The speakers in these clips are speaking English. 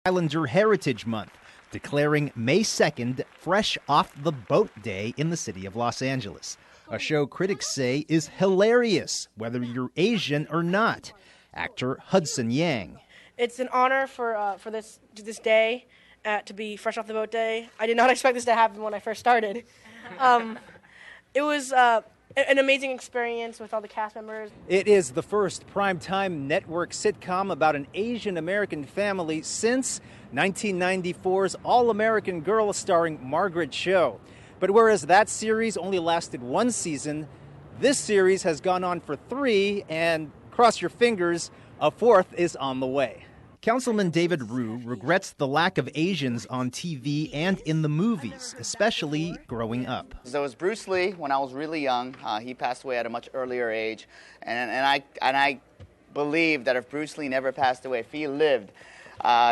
Islander Heritage Month, declaring May 2nd Fresh Off the Boat Day in the city of Los Angeles. A show critics say is hilarious, whether you're Asian or not. Actor Hudson Yang. It's an honor for this day to be Fresh Off the Boat Day. I did not expect this to happen when I first started. It was an amazing experience with all the cast members. It is the first primetime network sitcom about an Asian American family since 1994's All-American Girl starring Margaret Cho. But whereas that series only lasted one season, this series has gone on for 3, and cross your fingers, a 4th is on the way. Councilman David Ryu regrets the lack of Asians on TV and in the movies, especially growing up. There was Bruce Lee when I was really young. He passed away at a much earlier age, and I believe that if Bruce Lee never passed away, if he lived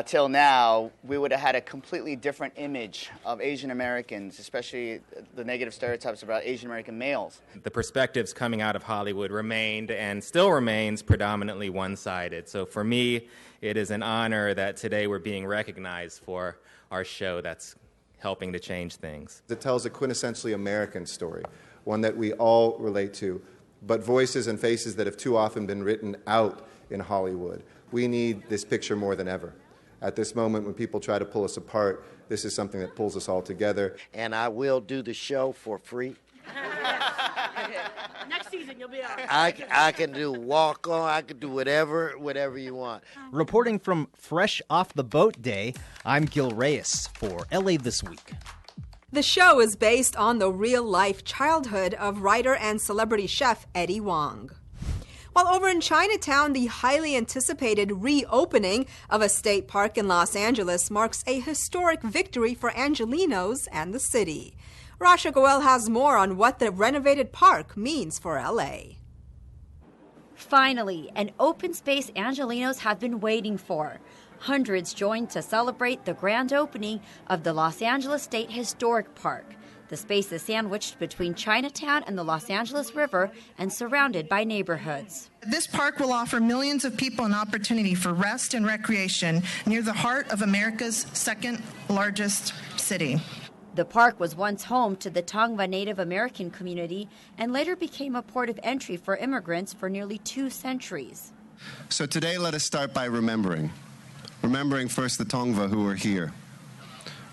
till now, we would have had a completely different image of Asian Americans, especially the negative stereotypes about Asian American males. The perspectives coming out of Hollywood remained and still remains predominantly one-sided. So for me, it is an honor that today we're being recognized for our show that's helping to change things. It tells a quintessentially American story, one that we all relate to, but voices and faces that have too often been written out in Hollywood. We need this picture more than ever. At this moment, when people try to pull us apart, this is something that pulls us all together. And I will do the show for free. Next season, you'll be on. I can do walk-on, I can do whatever you want. Reporting from Fresh Off the Boat Day, I'm Gil Reyes for LA This Week. The show is based on the real-life childhood of writer and celebrity chef Eddie Wong. While over in Chinatown, the highly anticipated reopening of a state park in Los Angeles marks a historic victory for Angelenos and the city. Rasha Goel has more on what the renovated park means for LA. Finally, an open space Angelenos have been waiting for. Hundreds joined to celebrate the grand opening of the Los Angeles State Historic Park. The space is sandwiched between Chinatown and the Los Angeles River and surrounded by neighborhoods. This park will offer millions of people an opportunity for rest and recreation near the heart of America's second largest city. The park was once home to the Tongva Native American community and later became a port of entry for immigrants for nearly 2 centuries. So today, let us start by remembering first the Tongva who were here.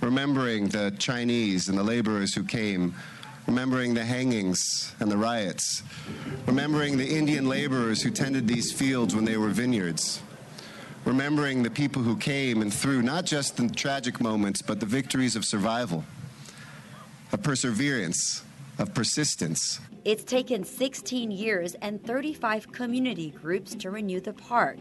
Remembering the Chinese and the laborers who came, remembering the hangings and the riots, remembering the Indian laborers who tended these fields when they were vineyards, remembering the people who came and through not just the tragic moments, but the victories of survival, of perseverance, of persistence. It's taken 16 years and 35 community groups to renew the park.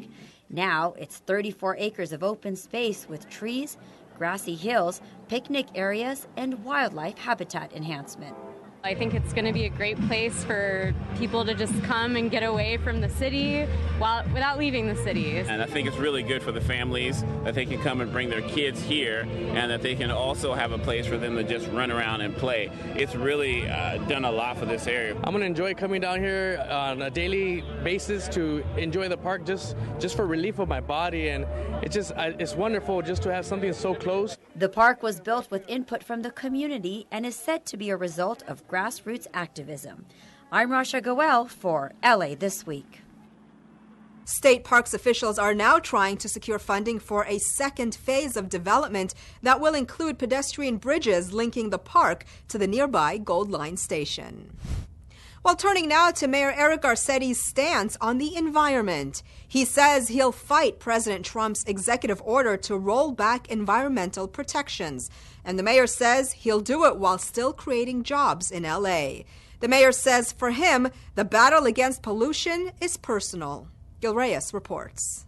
Now it's 34 acres of open space with trees, grassy hills, picnic areas, and wildlife habitat enhancement. I think it's going to be a great place for people to just come and get away from the city without leaving the city. And I think it's really good for the families that they can come and bring their kids here and that they can also have a place for them to just run around and play. It's really done a lot for this area. I'm going to enjoy coming down here on a daily basis to enjoy the park just for relief of my body, and it's wonderful just to have something so close. The park was built with input from the community and is said to be a result of grassroots activism. I'm Rasha Goel for LA This Week. State parks officials are now trying to secure funding for a second phase of development that will include pedestrian bridges linking the park to the nearby Gold Line station. Well, turning now to Mayor Eric Garcetti's stance on the environment. He says he'll fight President Trump's executive order to roll back environmental protections. And the mayor says he'll do it while still creating jobs in L.A. The mayor says for him, the battle against pollution is personal. Gil Reyes reports.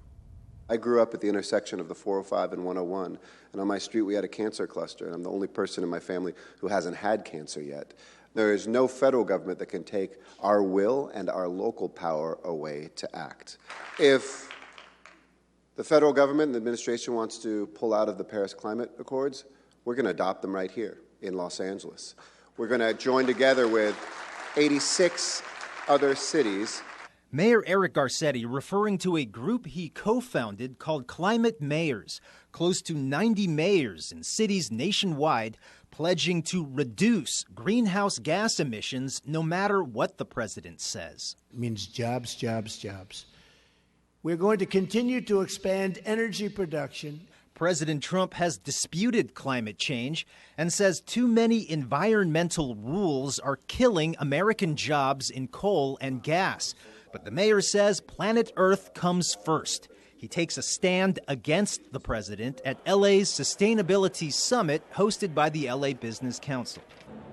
I grew up at the intersection of the 405 and 101, and on my street we had a cancer cluster, and I'm the only person in my family who hasn't had cancer yet. There is no federal government that can take our will and our local power away to act. If the federal government and the administration wants to pull out of the Paris Climate Accords, we're going to adopt them right here in Los Angeles. We're going to join together with 86 other cities. Mayor Eric Garcetti referring to a group he co-founded called Climate Mayors, close to 90 mayors in cities nationwide pledging to reduce greenhouse gas emissions no matter what the president says. It means jobs, jobs, jobs. We're going to continue to expand energy production. President Trump has disputed climate change and says too many environmental rules are killing American jobs in coal and gas. But the mayor says planet Earth comes first. He takes a stand against the president at LA's Sustainability Summit hosted by the LA Business Council.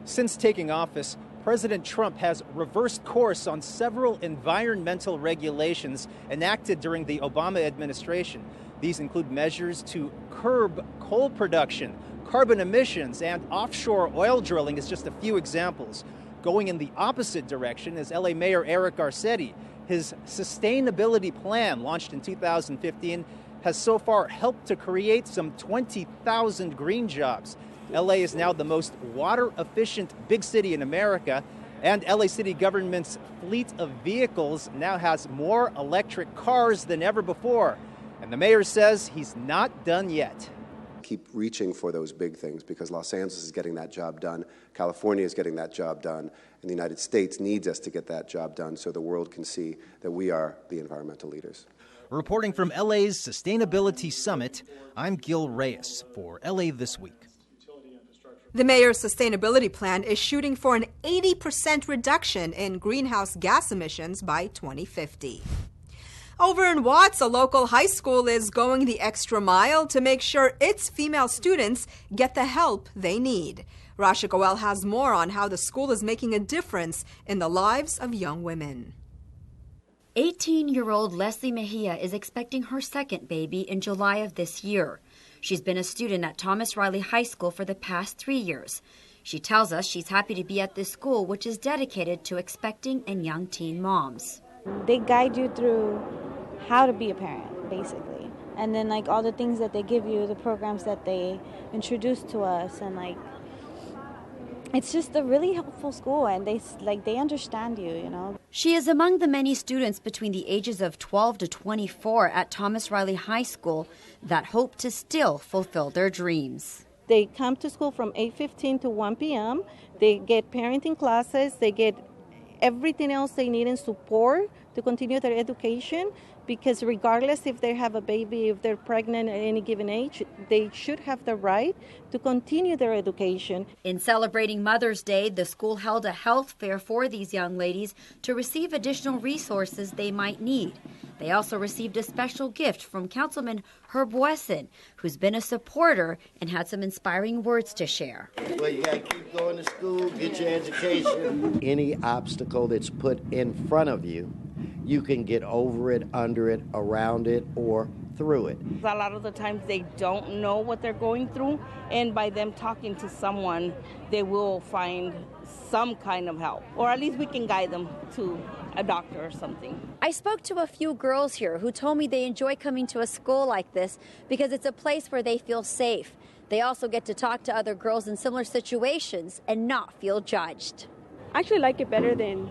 Since taking office, President Trump has reversed course on several environmental regulations enacted during the Obama administration. These include measures to curb coal production, carbon emissions, and offshore oil drilling as just a few examples. Going in the opposite direction is LA Mayor Eric Garcetti. His sustainability plan, launched in 2015, has so far helped to create some 20,000 green jobs. LA is now the most water-efficient big city in America, and LA City government's fleet of vehicles now has more electric cars than ever before. And the mayor says he's not done yet. Keep reaching for those big things because Los Angeles is getting that job done, California is getting that job done, and the United States needs us to get that job done so the world can see that we are the environmental leaders. Reporting from LA's Sustainability Summit, I'm Gil Reyes for LA This Week. The mayor's sustainability plan is shooting for an 80% reduction in greenhouse gas emissions by 2050. Over in Watts, a local high school is going the extra mile to make sure its female students get the help they need. Rasha Goel has more on how the school is making a difference in the lives of young women. 18-year-old Leslie Mejia is expecting her second baby in July of this year. She's been a student at Thomas Riley High School for the past 3 years. She tells us she's happy to be at this school, which is dedicated to expecting and young teen moms. They guide you through how to be a parent, basically. And then, like, all the things that they give you, the programs that they introduce to us, and, like, it's just a really helpful school, and they understand you, you know. She is among the many students between the ages of 12 to 24 at Thomas Riley High School that hope to still fulfill their dreams. They come to school from 8:15 to 1 p.m. They get parenting classes. They get everything else they need in support to continue their education, because regardless if they have a baby, if they're pregnant at any given age, they should have the right to continue their education. In celebrating Mother's Day, the school held a health fair for these young ladies to receive additional resources they might need. They also received a special gift from Councilman Herb Wesson, who's been a supporter and had some inspiring words to share. Well, you got to keep going to school, get your education. Any obstacle that's put in front of you, you can get over it, under it, around it, or through it. A lot of the times they don't know what they're going through, and by them talking to someone, they will find some kind of help, or at least we can guide them to a doctor or something. I spoke to a few girls here who told me they enjoy coming to a school like this because it's a place where they feel safe. They also get to talk to other girls in similar situations and not feel judged. I actually like it better than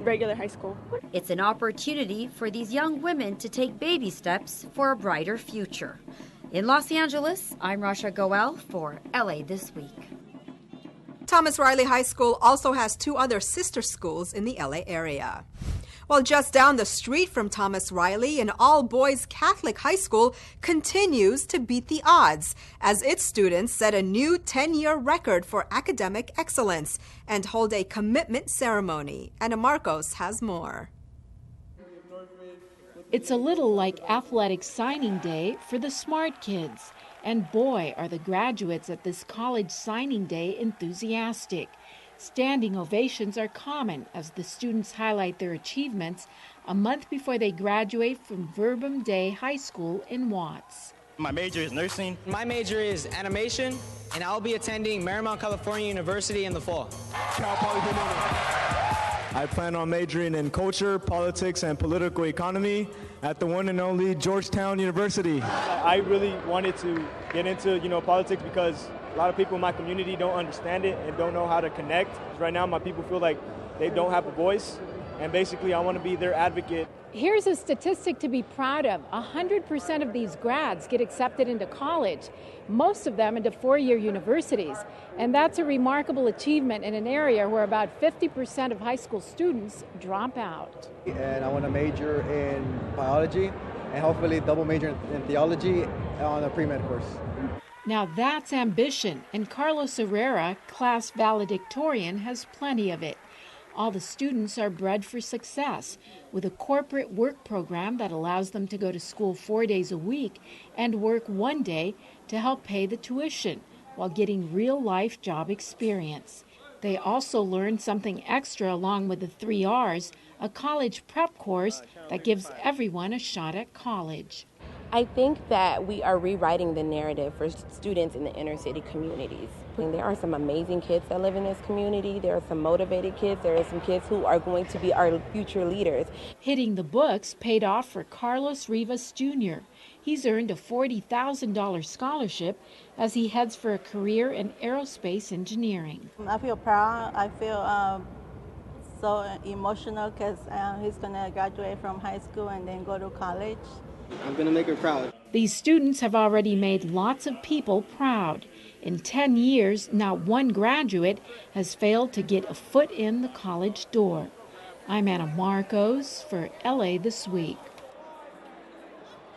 regular high school. It's an opportunity for these young women to take baby steps for a brighter future. In Los Angeles, I'm Rasha Goel for LA This Week. Thomas Riley High School also has 2 other sister schools in the LA area. Well, just down the street from Thomas Riley, an all-boys Catholic high school continues to beat the odds as its students set a new 10-year record for academic excellence and hold a commitment ceremony. Anna Marcos has more. It's a little like athletic signing day for the smart kids. And boy, are the graduates at this college signing day enthusiastic. Standing ovations are common as the students highlight their achievements a month before they graduate from Verbum Day High School in Watts. My major is nursing. My major is animation, and I'll be attending Marymount California University in the fall. I plan on majoring in culture, politics, and political economy at the one and only Georgetown University. I really wanted to get into, politics because a lot of people in my community don't understand it and don't know how to connect. Right now, my people feel like they don't have a voice, and basically I want to be their advocate. Here's a statistic to be proud of. 100% of these grads get accepted into college, most of them into four-year universities. And that's a remarkable achievement in an area where about 50% of high school students drop out. And I want to major in biology and hopefully double major in theology on a pre-med course. Now that's ambition, and Carlos Herrera, class valedictorian, has plenty of it. All the students are bred for success, with a corporate work program that allows them to go to school 4 days a week and work one day to help pay the tuition while getting real-life job experience. They also learn something extra along with the 3 R's, a college prep course that gives everyone a shot at college. I think that we are rewriting the narrative for students in the inner city communities. And there are some amazing kids that live in this community. There are some motivated kids. There are some kids who are going to be our future leaders. Hitting the books paid off for Carlos Rivas Jr. He's earned a $40,000 scholarship as he heads for a career in aerospace engineering. I feel proud. I feel so emotional because he's going to graduate from high school and then go to college. I'm going to make her proud. These students have already made lots of people proud. In 10 years, not one graduate has failed to get a foot in the college door. I'm Anna Marcos for LA This Week.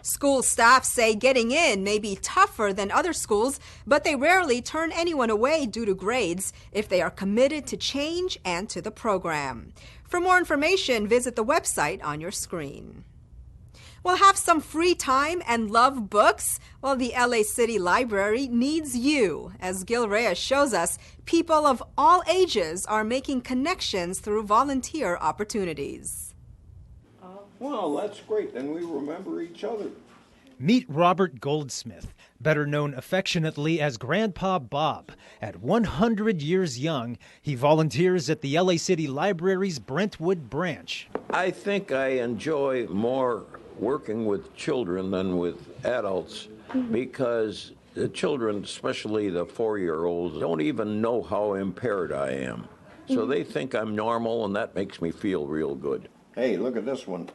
School staff say getting in may be tougher than other schools, but they rarely turn anyone away due to grades if they are committed to change and to the program. For more information, visit the website on your screen. Well, have some free time and love books? Well, the LA City Library needs you. As Gil Reyes shows us, people of all ages are making connections through volunteer opportunities. Well, that's great. Then we remember each other. Meet Robert Goldsmith, better known affectionately as Grandpa Bob. At 100 years young, he volunteers at the LA City Library's Brentwood branch. I think I enjoy more working with children than with adults because the children, especially the 4-year-olds, don't even know how impaired I am. So they think I'm normal, and that makes me feel real good. Hey, look at this one.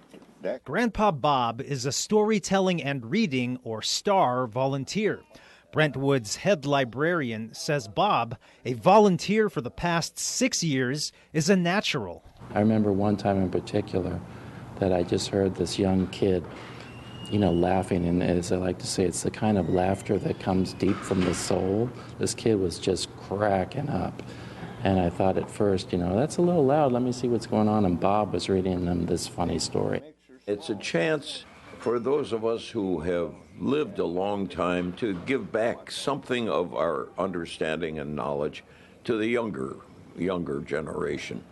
Grandpa Bob is a storytelling and reading, or STAR, volunteer. Brentwood's head librarian says Bob, a volunteer for the past 6 years, is a natural. I remember one time in particular that I just heard this young kid, laughing, and as I like to say, it's the kind of laughter that comes deep from the soul. This kid was just cracking up. And I thought at first, that's a little loud, let me see what's going on. And Bob was reading them this funny story. It's a chance for those of us who have lived a long time to give back something of our understanding and knowledge to the younger generation.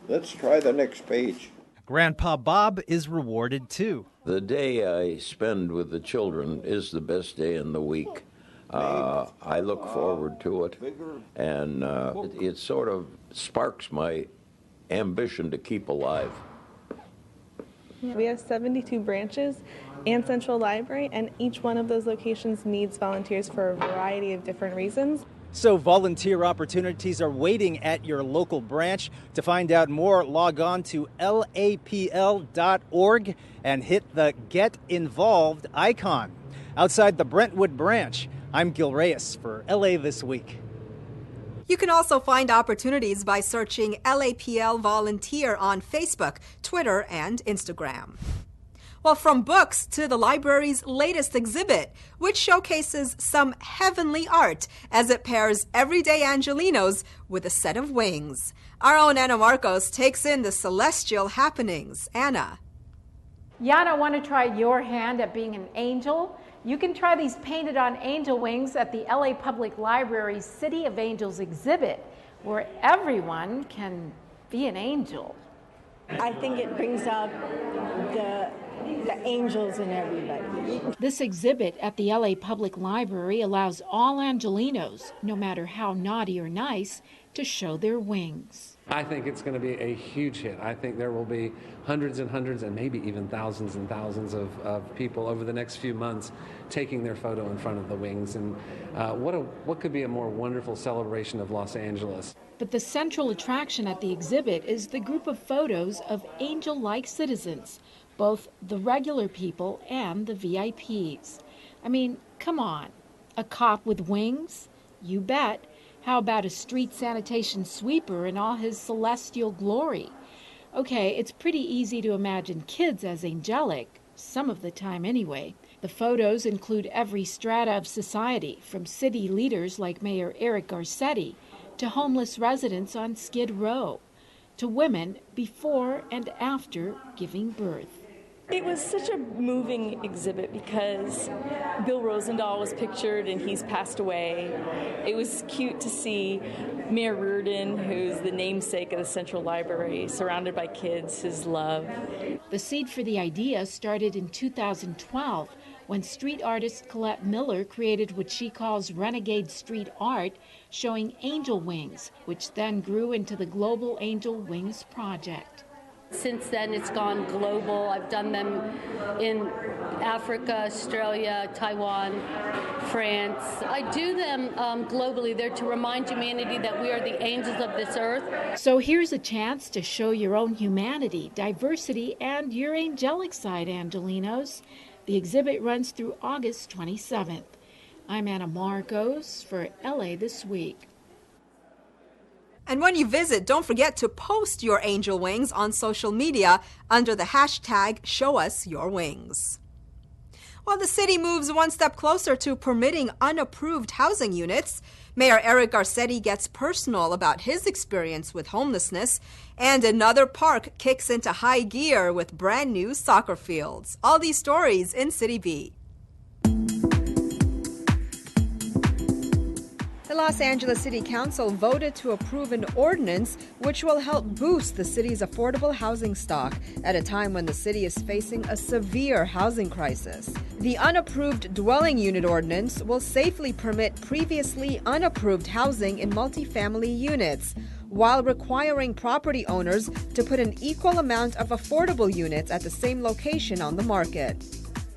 Let's try the next page. Grandpa Bob is rewarded too. The day I spend with the children is the best day in the week. I look forward to it, and it sort of sparks my ambition to keep alive. We have 72 branches and Central Library, and each one of those locations needs volunteers for a variety of different reasons. So volunteer opportunities are waiting at your local branch. To find out more, log on to lapl.org and hit the Get Involved icon. Outside the Brentwood branch, I'm Gil Reyes for LA This Week. You can also find opportunities by searching LAPL Volunteer on Facebook, Twitter, and Instagram. Well, from books to the library's latest exhibit, which showcases some heavenly art as it pairs everyday Angelinos with a set of wings. Our own Anna Marcos takes in the celestial happenings. Anna. Yana, want to try your hand at being an angel? You can try these painted on angel wings at the LA Public Library's City of Angels exhibit, where everyone can be an angel. I think it brings out the angels in everybody. This exhibit at the LA Public Library allows all Angelinos, no matter how naughty or nice, to show their wings. I think it's going to be a huge hit. I think there will be hundreds and hundreds and maybe even thousands and thousands of people over the next few months taking their photo in front of the wings. And what could be a more wonderful celebration of Los Angeles? But the central attraction at the exhibit is the group of photos of angel-like citizens, both the regular people and the VIPs. I mean, come on, a cop with wings? You bet. How about a street sanitation sweeper in all his celestial glory? Okay, it's pretty easy to imagine kids as angelic, some of the time anyway. The photos include every strata of society, from city leaders like Mayor Eric Garcetti, to homeless residents on Skid Row, to women before and after giving birth. It was such a moving exhibit because Bill Rosendahl was pictured and he's passed away. It was cute to see Mayor Reardon, who's the namesake of the Central Library, surrounded by kids, his love. The seed for the idea started in 2012 when street artist Colette Miller created what she calls renegade street art, showing angel wings, which then grew into the Global Angel Wings Project. Since then, it's gone global. I've done them in Africa, Australia, Taiwan, France. I do them globally. They're to remind humanity that we are the angels of this earth. So here's a chance to show your own humanity, diversity, and your angelic side, Angelinos. The exhibit runs through August 27th. I'm Anna Marcos for LA This Week. And when you visit, don't forget to post your angel wings on social media under the hashtag #ShowUsYourWings. While the city moves one step closer to permitting unapproved housing units, Mayor Eric Garcetti gets personal about his experience with homelessness, and another park kicks into high gear with brand new soccer fields. All these stories in City B. The Los Angeles City Council voted to approve an ordinance which will help boost the city's affordable housing stock at a time when the city is facing a severe housing crisis. The unapproved dwelling unit ordinance will safely permit previously unapproved housing in multifamily units, while requiring property owners to put an equal amount of affordable units at the same location on the market.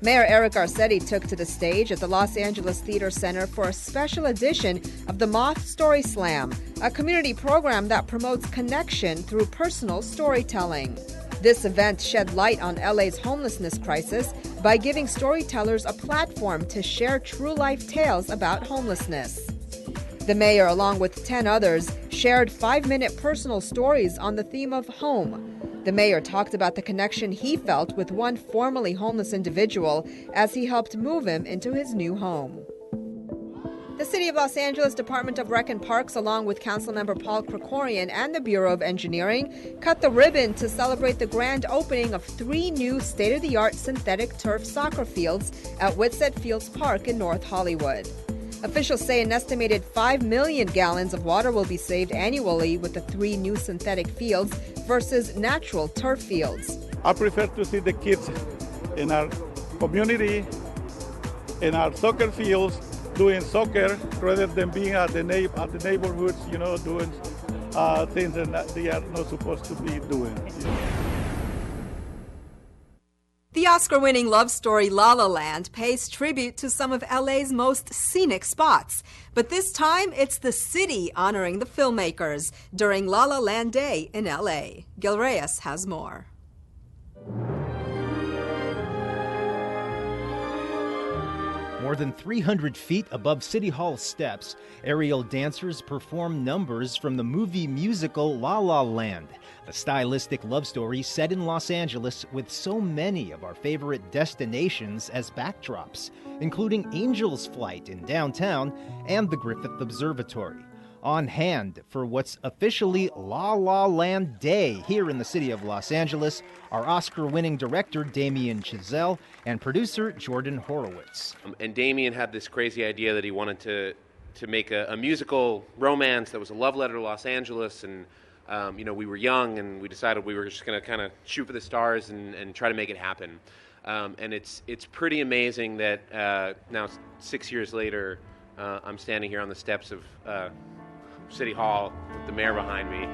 Mayor Eric Garcetti took to the stage at the Los Angeles Theater Center for a special edition of the Moth Story Slam, a community program that promotes connection through personal storytelling. This event shed light on LA's homelessness crisis by giving storytellers a platform to share true-life tales about homelessness. The mayor, along with 10 others, shared 5-minute personal stories on the theme of home. The mayor talked about the connection he felt with one formerly homeless individual as he helped move him into his new home. The City of Los Angeles Department of Rec and Parks, along with Councilmember Paul Krikorian and the Bureau of Engineering, cut the ribbon to celebrate the grand opening of 3 new state-of-the-art synthetic turf soccer fields at Whitsett Fields Park in North Hollywood. Officials say an estimated 5 million gallons of water will be saved annually with the 3 new synthetic fields versus natural turf fields. I prefer to see the kids in our community, in our soccer fields, doing soccer rather than being at the neighborhoods, doing things that they are not supposed to be doing. The Oscar-winning love story La La Land pays tribute to some of LA's most scenic spots. But this time, it's the city honoring the filmmakers during La La Land Day in LA. Gil Reyes has more. More than 300 feet above City Hall steps, aerial dancers perform numbers from the movie musical La La Land, the stylistic love story set in Los Angeles with so many of our favorite destinations as backdrops, including Angel's Flight in downtown and the Griffith Observatory. On hand for what's officially La La Land Day here in the city of Los Angeles are Oscar-winning director Damien Chazelle and producer Jordan Horowitz. And Damien had this crazy idea that he wanted to make a musical romance that was a love letter to Los Angeles, and we were young and we decided we were just going to kind of shoot for the stars and try to make it happen. And it's pretty amazing that now 6 years later I'm standing here on the steps of City Hall with the mayor behind me.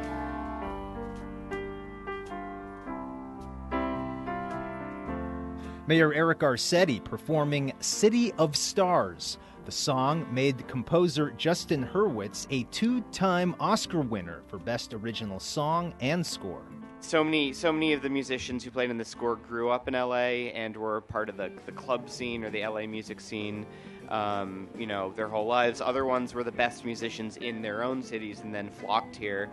Mayor Eric Garcetti performing City of Stars. The song made composer Justin Hurwitz a 2-time Oscar winner for Best Original Song and Score. So many of the musicians who played in the score grew up in LA and were part of the club scene or the LA music scene, their whole lives. Other ones were the best musicians in their own cities and then flocked here.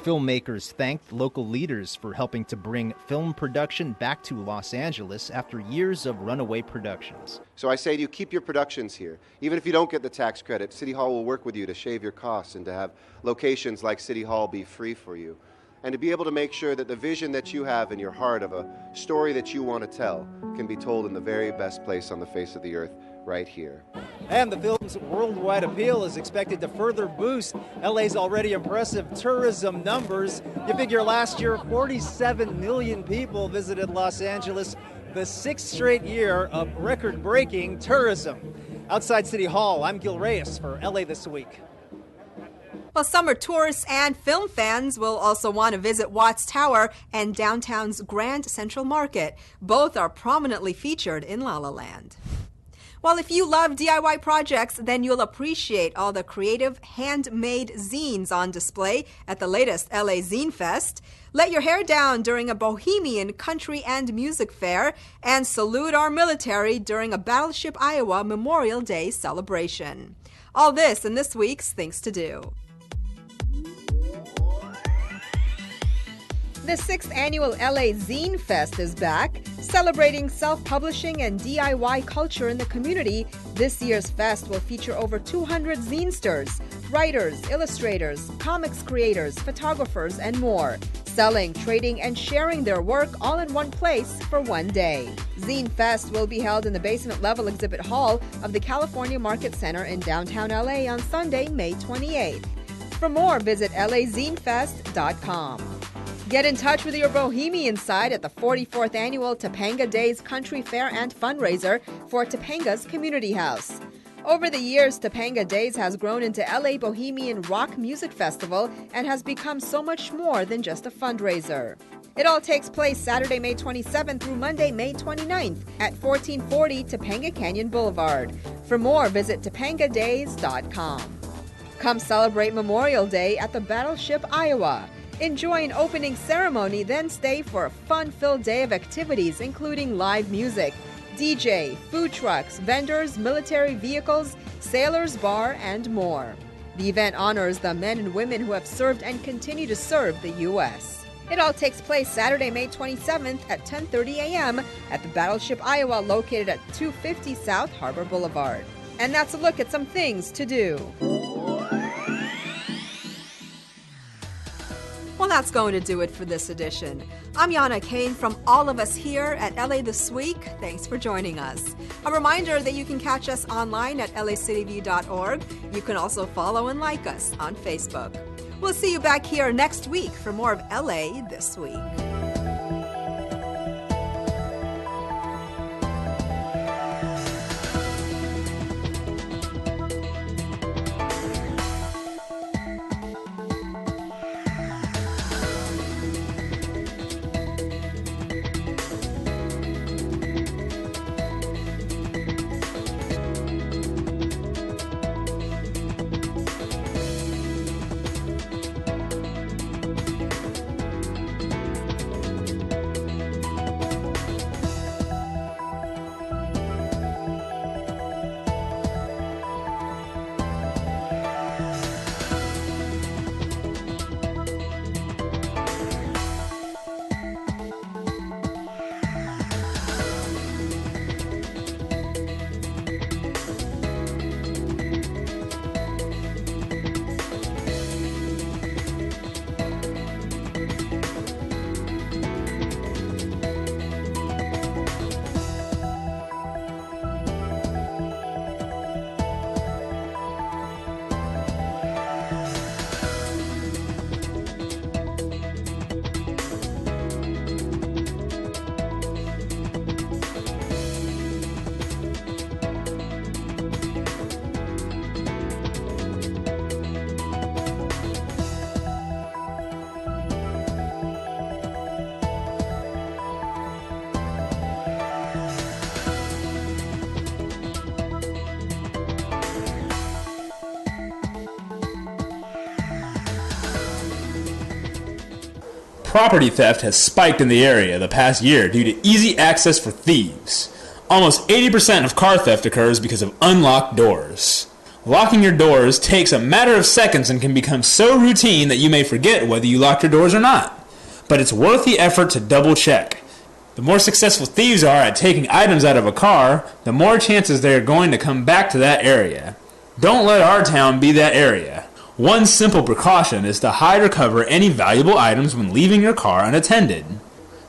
Filmmakers thanked local leaders for helping to bring film production back to Los Angeles after years of runaway productions. So I say to you, keep your productions here. Even if you don't get the tax credit, City Hall will work with you to shave your costs and to have locations like City Hall be free for you. And to be able to make sure that the vision that you have in your heart of a story that you want to tell can be told in the very best place on the face of the earth, right here. And the film's worldwide appeal is expected to further boost LA's already impressive tourism numbers. You figure last year, 47 million people visited Los Angeles, the 6th straight year of record-breaking tourism. Outside City Hall, I'm Gil Reyes for LA This Week. Well, summer tourists and film fans will also want to visit Watts Tower and downtown's Grand Central Market. Both are prominently featured in La La Land. Well, if you love DIY projects, then you'll appreciate all the creative handmade zines on display at the latest LA Zine Fest. Let your hair down during a bohemian country and music fair, and salute our military during a Battleship Iowa Memorial Day celebration. All this in this week's Things to Do. The 6th annual LA Zine Fest is back. Celebrating self-publishing and DIY culture in the community, this year's fest will feature over 200 zinesters, writers, illustrators, comics creators, photographers, and more, selling, trading, and sharing their work all in one place for one day. Zine Fest will be held in the basement-level exhibit hall of the California Market Center in downtown LA on Sunday, May 28th. For more, visit lazinefest.com. Get in touch with your bohemian side at the 44th annual Topanga Days Country Fair and Fundraiser for Topanga's Community House. Over the years, Topanga Days has grown into LA Bohemian Rock Music Festival and has become so much more than just a fundraiser. It all takes place Saturday, May 27th through Monday, May 29th at 1440 Topanga Canyon Boulevard. For more, visit topangadays.com. Come celebrate Memorial Day at the Battleship Iowa. Enjoy an opening ceremony, then stay for a fun-filled day of activities including live music, DJ, food trucks, vendors, military vehicles, sailors bar, and more. The event honors the men and women who have served and continue to serve the U.S. It all takes place Saturday, May 27th at 10:30 a.m. at the Battleship Iowa located at 250 South Harbor Boulevard. And that's a look at some things to do. Well, that's going to do it for this edition. I'm Yana Kane from all of us here at LA This Week. Thanks for joining us. A reminder that you can catch us online at lacityview.org. You can also follow and like us on Facebook. We'll see you back here next week for more of LA This Week. property theft has spiked in the area the past year due to easy access for thieves. Almost 80% of car theft occurs because of unlocked doors. Locking your doors takes a matter of seconds and can become so routine that you may forget whether you locked your doors or not. But it's worth the effort to double check. The more successful thieves are at taking items out of a car, the more chances they are going to come back to that area. Don't let our town be that area. One simple precaution is to hide or cover any valuable items when leaving your car unattended.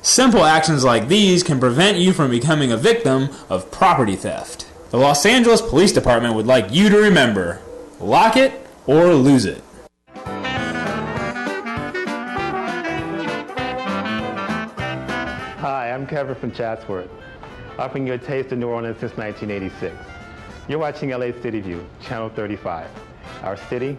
Simple actions like these can prevent you from becoming a victim of property theft. The Los Angeles Police Department would like you to remember, lock it or lose it. Hi, I'm Kevin from Chatsworth, offering you a taste of New Orleans since 1986. You're watching LA City View, Channel 35. Our city.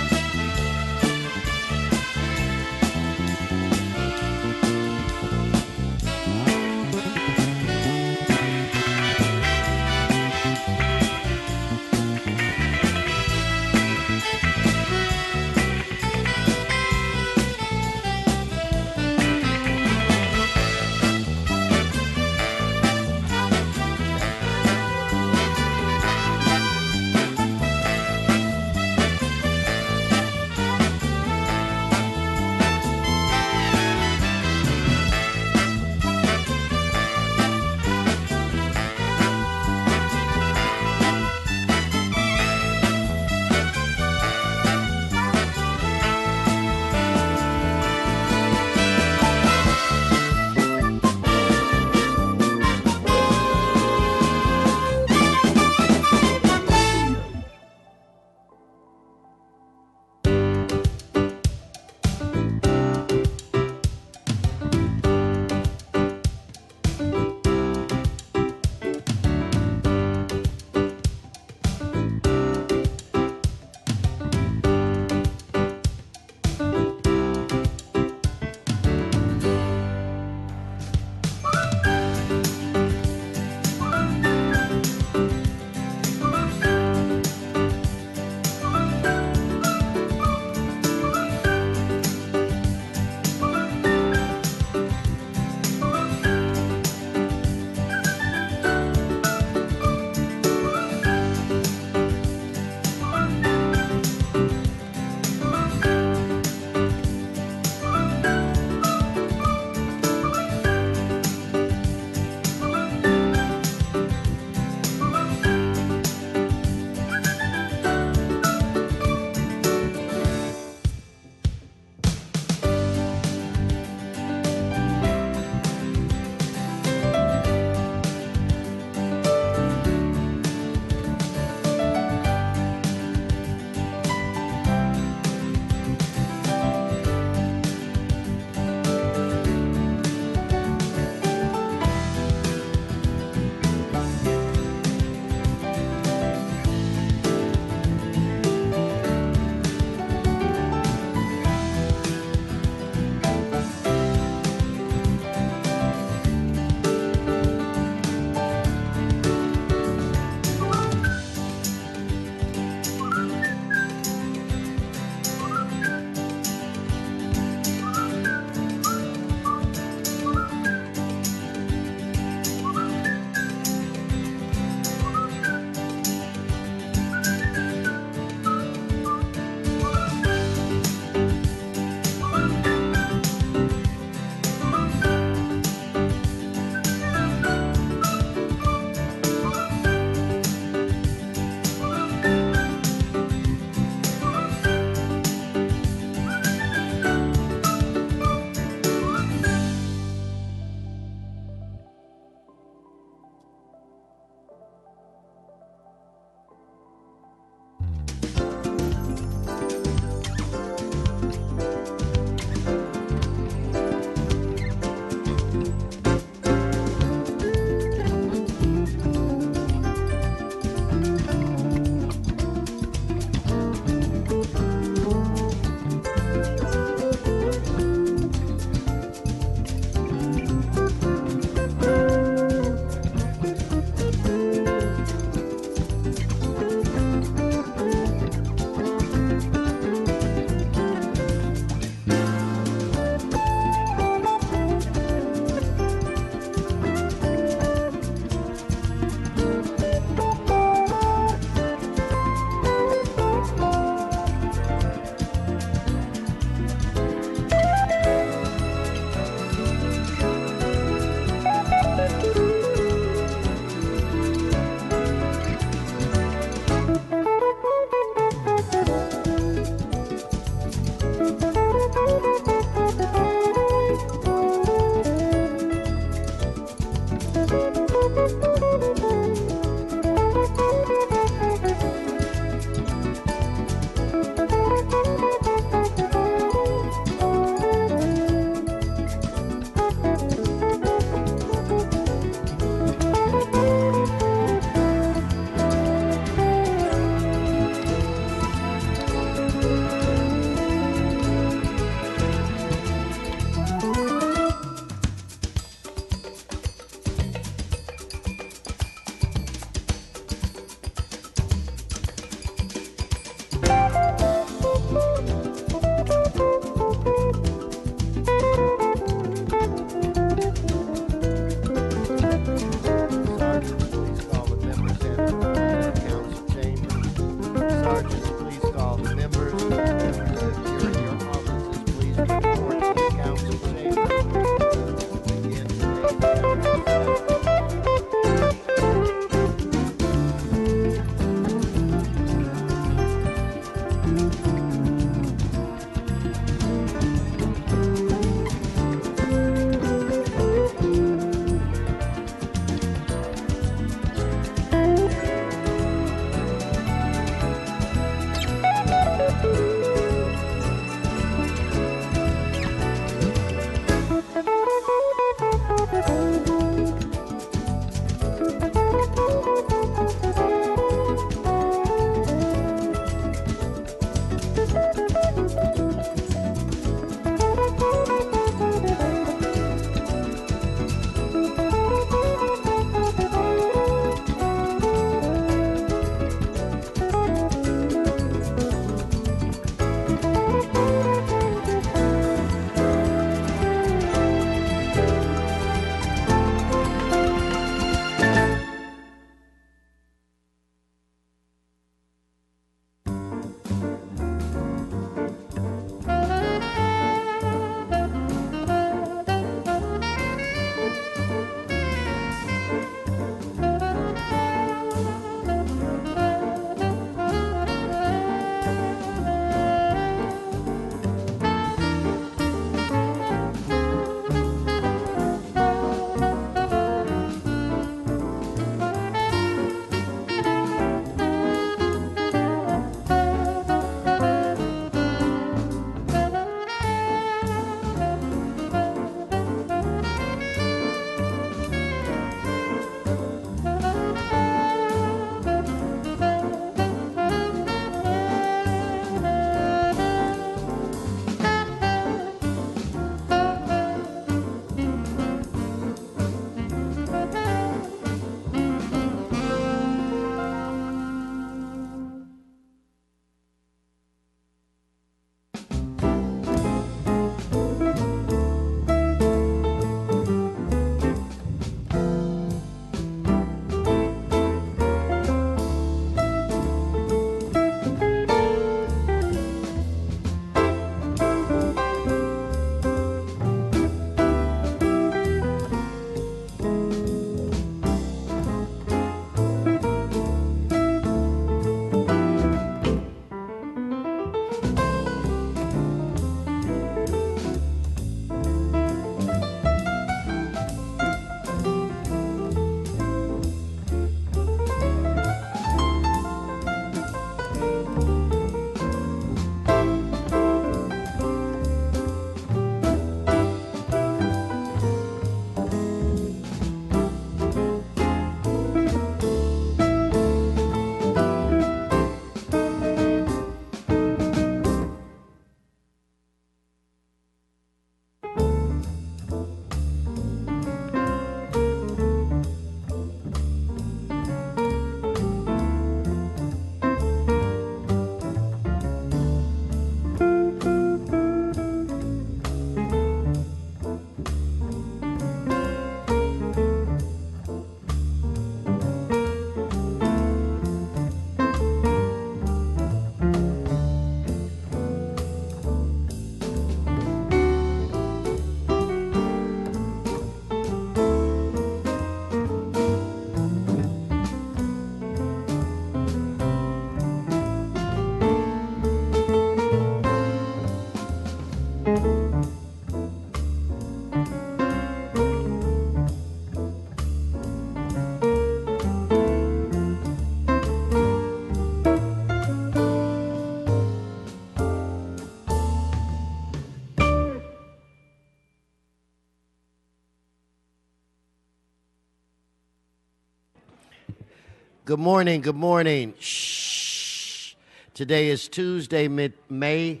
Good morning, good morning. Shh. Today is Tuesday, May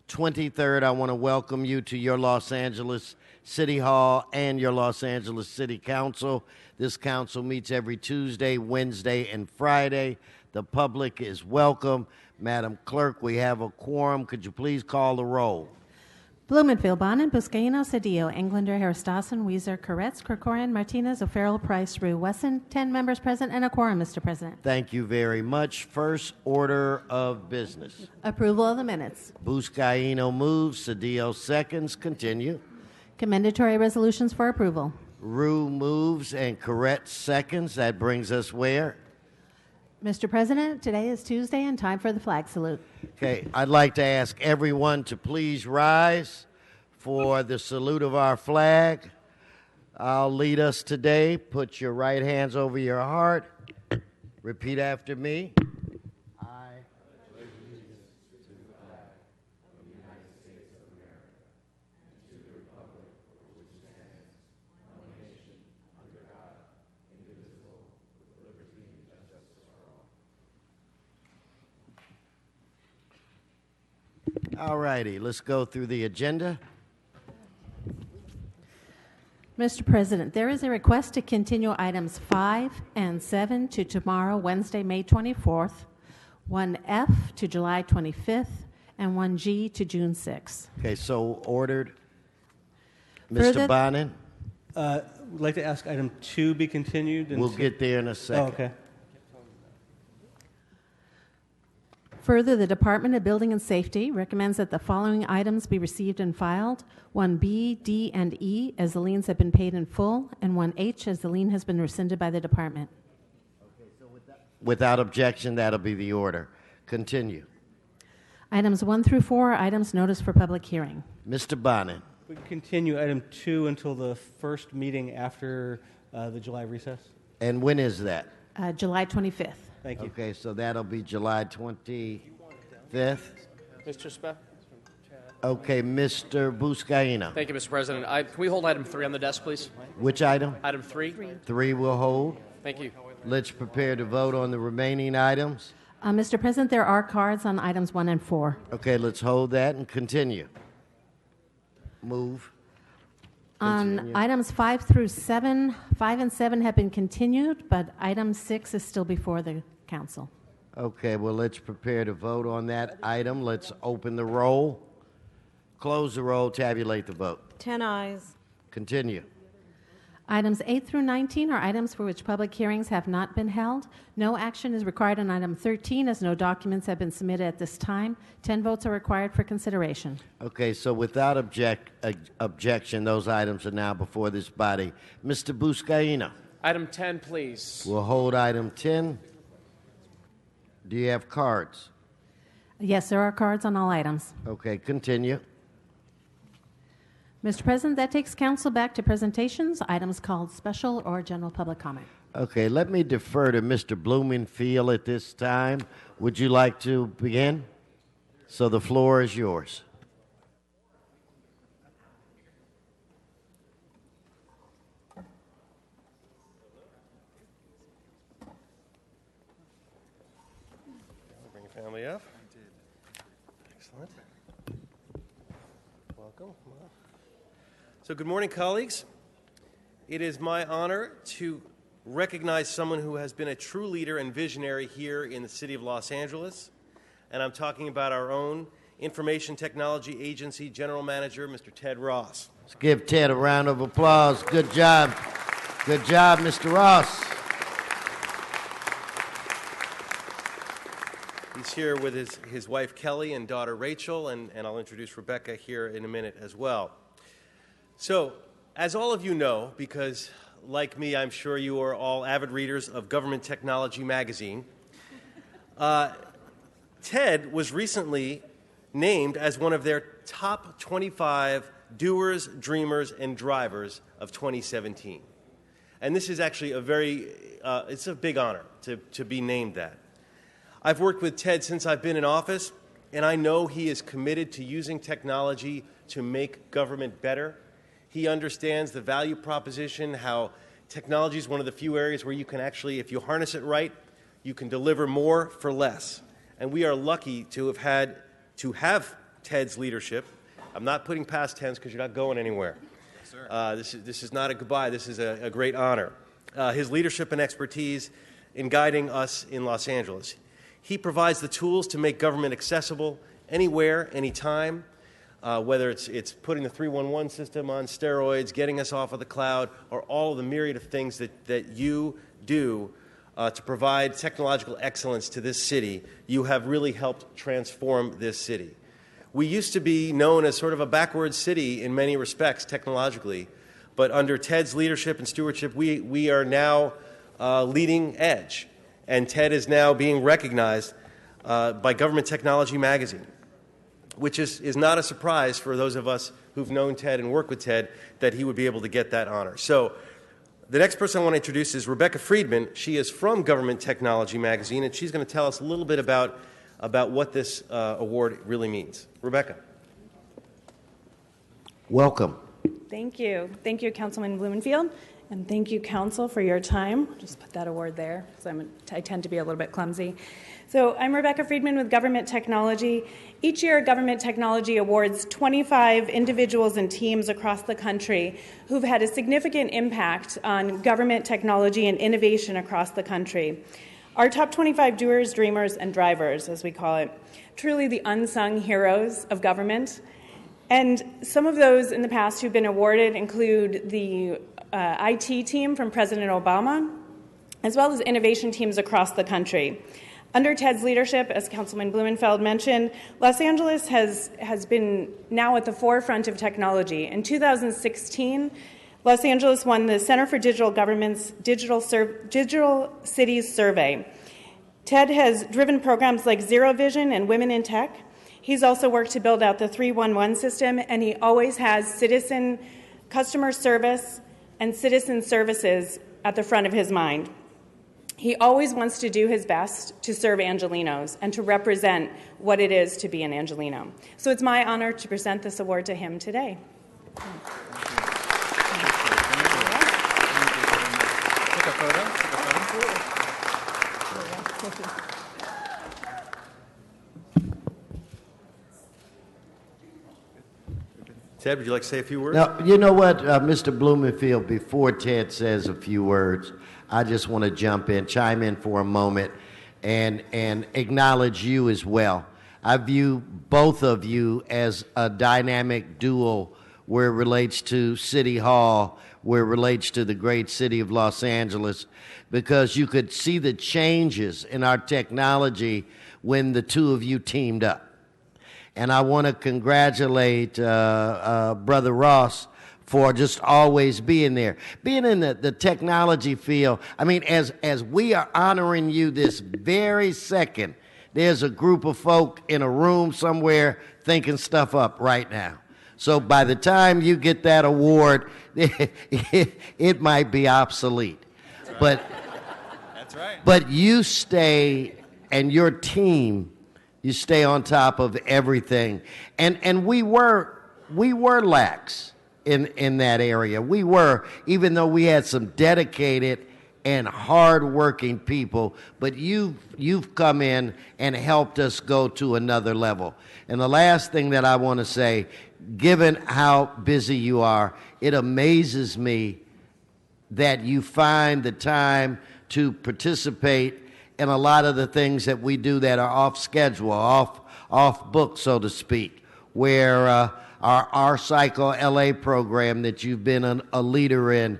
23rd. I want to welcome you to your Los Angeles City Hall and your Los Angeles City Council. This council meets every Tuesday, Wednesday, and Friday. The public is welcome. Madam Clerk, we have a quorum. Could you please call the roll? Blumenfield, Bonin, Buscaino, Cedillo, Englander, Heristason, Weiser, Koretz, Krikorian, Martinez, O'Farrell, Price, Rue, Wesson. 10 members present and a quorum, Mr. President. Thank you very much. First order of business. Approval of the minutes. Buscaino moves, Cedillo seconds. Continue. Commendatory resolutions for approval. Rue moves and Koretz seconds. That brings us where? Mr. President, today is Tuesday and time for the flag salute. Okay, I'd like to ask everyone to please rise for the salute of our flag. I'll lead us today. Put your right hands over your heart. Repeat after me. I pledge allegiance to the flag of the United States of America and to the republic for which it stands, one nation, under God, indivisible, with liberty and justice for all. All righty, let's go through the agenda. Mr. President, there is a request to continue items 5 and 7 to tomorrow, Wednesday, May 24th, 1F to July 25th, and 1G to June 6th. Okay, so ordered. Further- Mr. Bonin? I'd like to ask item 2 be continued. We'll get there in a second. Oh, okay. Further, the Department of Building and Safety recommends that the following items be received and filed: 1B, D, and E, as the liens have been paid in full, and 1H, as the lien has been rescinded by the department. Without objection, that'll be the order. Continue. Items 1 through 4 are items noticed for public hearing. Mr. Bonin? We can continue item 2 until the first meeting after the July recess. And when is that? July 25th. Thank you. Okay, so that'll be July 25th. Mr. Spe? Okay, Mr. Buscaino. Thank you, Mr. President. Can we hold item 3 on the desk, please? Which item? Item 3. 3 will hold. Thank you. Let's prepare to vote on the remaining items. Mr. President, there are cards on items 1 and 4. Okay, let's hold that and continue. Move. On items 5 through 7, 5 and 7 have been continued, but item 6 is still before the council. Okay, well, let's prepare to vote on that item. Let's open the roll, close the roll, tabulate the vote. 10 ayes. Continue. Items 8 through 19 are items for which public hearings have not been held. No action is required on item 13 as no documents have been submitted at this time. 10 votes are required for consideration. Okay, so without objection, those items are now before this body. Mr. Buscaino. Item 10, please. We'll hold item 10. Do you have cards? Yes, there are cards on all items. Okay, continue. Mr. President, that takes council back to presentations, items called special or general public comment. Okay, let me defer to Mr. Blumenfield at this time. Would you like to begin? So the floor is yours. Bring your family up. Excellent. Welcome. So good morning, colleagues. It is my honor to recognize someone who has been a true leader and visionary here in the city of Los Angeles, and I'm talking about our own Information Technology Agency General Manager, Mr. Ted Ross. Let's give Ted a round of applause. Good job. Good job, Mr. Ross. He's here with his wife Kelly and daughter Rachel, and I'll introduce Rebecca here in a minute as well. So, as all of you know, because like me, I'm sure you are all avid readers of Government Technology magazine, TED was recently named as one of their top 25 doers, dreamers, and drivers of 2017. And this is actually it's a big honor to be named that. I've worked with Ted since I've been in office, and I know he is committed to using technology to make government better. He understands the value proposition, how technology is one of the few areas where you can actually, if you harness it right, You can deliver more for less. And we are lucky to have Ted's leadership. I'm not putting past tense because you're not going anywhere. Yes, this is not a goodbye. This is a great honor. His leadership and expertise in guiding us in Los Angeles. He provides the tools to make government accessible anywhere, anytime, whether it's putting the 311 system on steroids, getting us off of the cloud, or all of the myriad of things that you do to provide technological excellence to this city. You have really helped transform this city. We used to be known as sort of a backward city in many respects technologically, but under Ted's leadership and stewardship, we are now leading edge. And Ted is now being recognized by Government Technology Magazine, which is not a surprise for those of us who've known Ted and worked with Ted that he would be able to get that honor. So the next person I want to introduce is Rebecca Friedman. She is from Government Technology Magazine, and she's going to tell us a little bit about what this award really means. Rebecca. Welcome. Thank you. Thank you, Councilman Blumenfield, and thank you, Council, for your time. Just put that award there, because I tend to be a little bit clumsy. So I'm Rebecca Friedman with Government Technology. Each year, Government Technology awards 25 individuals and teams across the country who've had a significant impact on government technology and innovation across the country. Our top 25 doers, dreamers, and drivers, as we call it, truly the unsung heroes of government. And some of those in the past who've been awarded include the IT team from President Obama, as well as innovation teams across the country. Under Ted's leadership, as Councilman Blumenfeld mentioned, Los Angeles has been now at the forefront of technology. In 2016, Los Angeles won the Center for Digital Government's Digital Cities Survey. Ted has driven programs like Zero Vision and Women in Tech. He's also worked to build out the 311 system, and he always has citizen customer service and citizen services at the front of his mind. He always wants to do his best to serve Angelenos and to represent what it is to be an Angeleno. So it's my honor to present this award to him today. Take a photo. Ted, would you like to say a few words? Now, you know what, Mr. Blumenfield, before Ted says a few words, I just want to chime in for a moment and acknowledge you as well. I view both of you as a dynamic duo where it relates to City Hall, where it relates to the great city of Los Angeles, because you could see the changes in our technology when the two of you teamed up. And I want to congratulate Brother Ross for just always being there. Being in the technology field, I mean, as we are honoring you this very second, there's a group of folk in a room somewhere thinking stuff up right now. So by the time you get that award, it might be obsolete. That's right. But, That's right. But you stay, and your team, you stay on top of everything. And we were lax in that area. We were, even though we had some dedicated and hard-working people, but you've come in and helped us go to another level. And the last thing that I want to say, given how busy you are, it amazes me that you find the time to participate in a lot of the things that we do that are off schedule, off book, so to speak, where our Cycle LA program that you've been a leader in,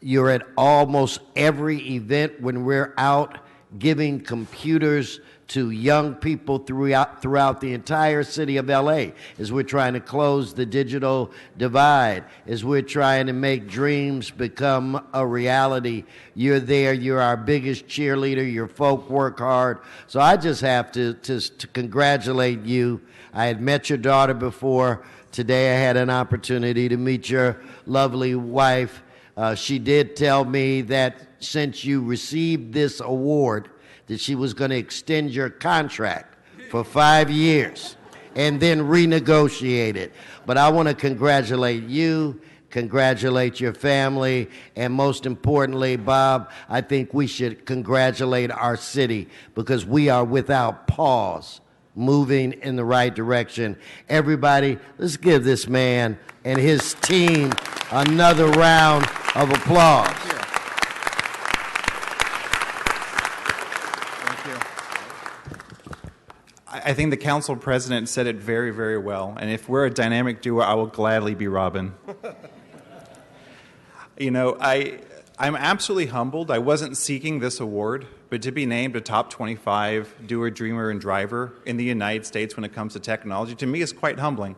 you're at almost every event when we're out giving computers to young people throughout the entire city of LA, as we're trying to close the digital divide, as we're trying to make dreams become a reality. You're there. You're our biggest cheerleader. Your folk work hard. So I just have to congratulate you. I had met your daughter before. Today I had an opportunity to meet your lovely wife. She did tell me that since you received this award, that she was going to extend your contract for 5 years and then renegotiate it. But I want to congratulate you congratulate your family, and most importantly, Bob, I think we should congratulate our city because we are without pause moving in the right direction. Everybody, let's give this man and his team another round of applause. I think the council president said it very, very well. And if we're a dynamic duo, I will gladly be Robin. You know, I'm absolutely humbled. I wasn't seeking this award, but to be named a top 25 doer, dreamer, and driver in the United States when it comes to technology, to me is quite humbling.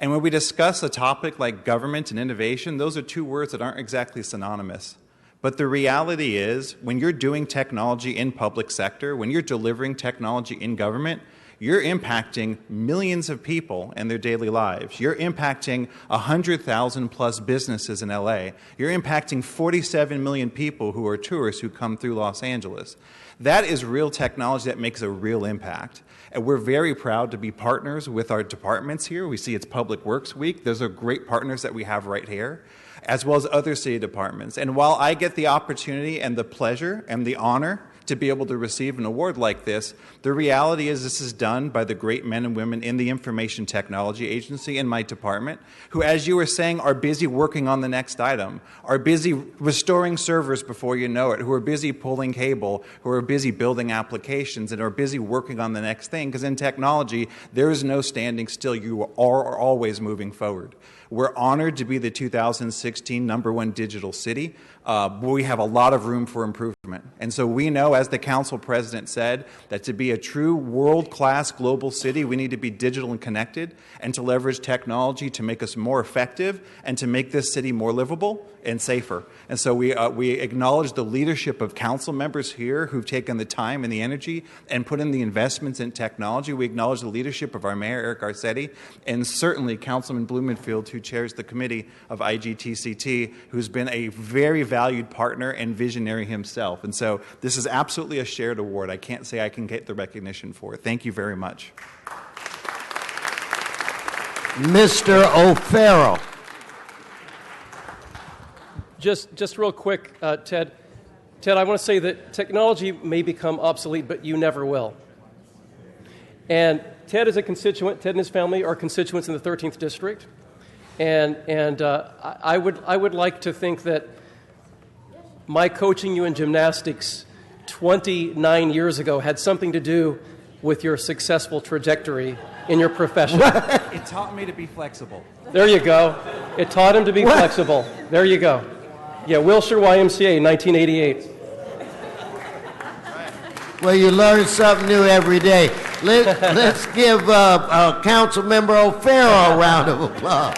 And when we discuss a topic like government and innovation, those are two words that aren't exactly synonymous. But the reality is, when you're doing technology in public sector, when you're delivering technology in government, you're impacting millions of people in their daily lives. You're impacting 100,000 plus businesses in LA. You're impacting 47 million people who are tourists who come through Los Angeles. That is real technology that makes a real impact. And we're very proud to be partners with our departments here. We see it's Public Works Week. Those are great partners that we have right here, as well as other city departments. And while I get the opportunity and the pleasure and the honor to be able to receive an award like this, the reality is this is done by the great men and women in the Information Technology Agency in my department, who, as you were saying, are busy working on the next item, are busy restoring servers before you know it, who are busy pulling cable, who are busy building applications, and are busy working on the next thing. Because in technology, there is no standing still. You are always moving forward. We're honored to be the 2016 #1 digital city. We have a lot of room for improvement. And so we know, as the council president said, that to be a true world-class global city, we need to be digital and connected and to leverage technology to make us more effective and to make this city more livable and safer. And so we acknowledge the leadership of council members here who've taken the time and the energy and put in the investments in technology. We acknowledge the leadership of our mayor, Eric Garcetti, and certainly Councilman Blumenfield, who chairs the committee of IGTCT, who's been a very valued partner and visionary himself. And so this is absolutely a shared award. I can't say I can get the recognition for it. Thank you very much. Mr. O'Farrell. Just real quick, Ted. Ted, I want to say that technology may become obsolete, but you never will. And Ted is a constituent. Ted and his family are constituents in the 13th District. And I would like to think that my coaching you in gymnastics 29 years ago had something to do with your successful trajectory in your profession. It taught me to be flexible. There you go. It taught him to be flexible. There you go. Yeah, Wilshire YMCA, 1988. Well, you learn something new every day. Let's give Councilmember O'Farrell a round of applause.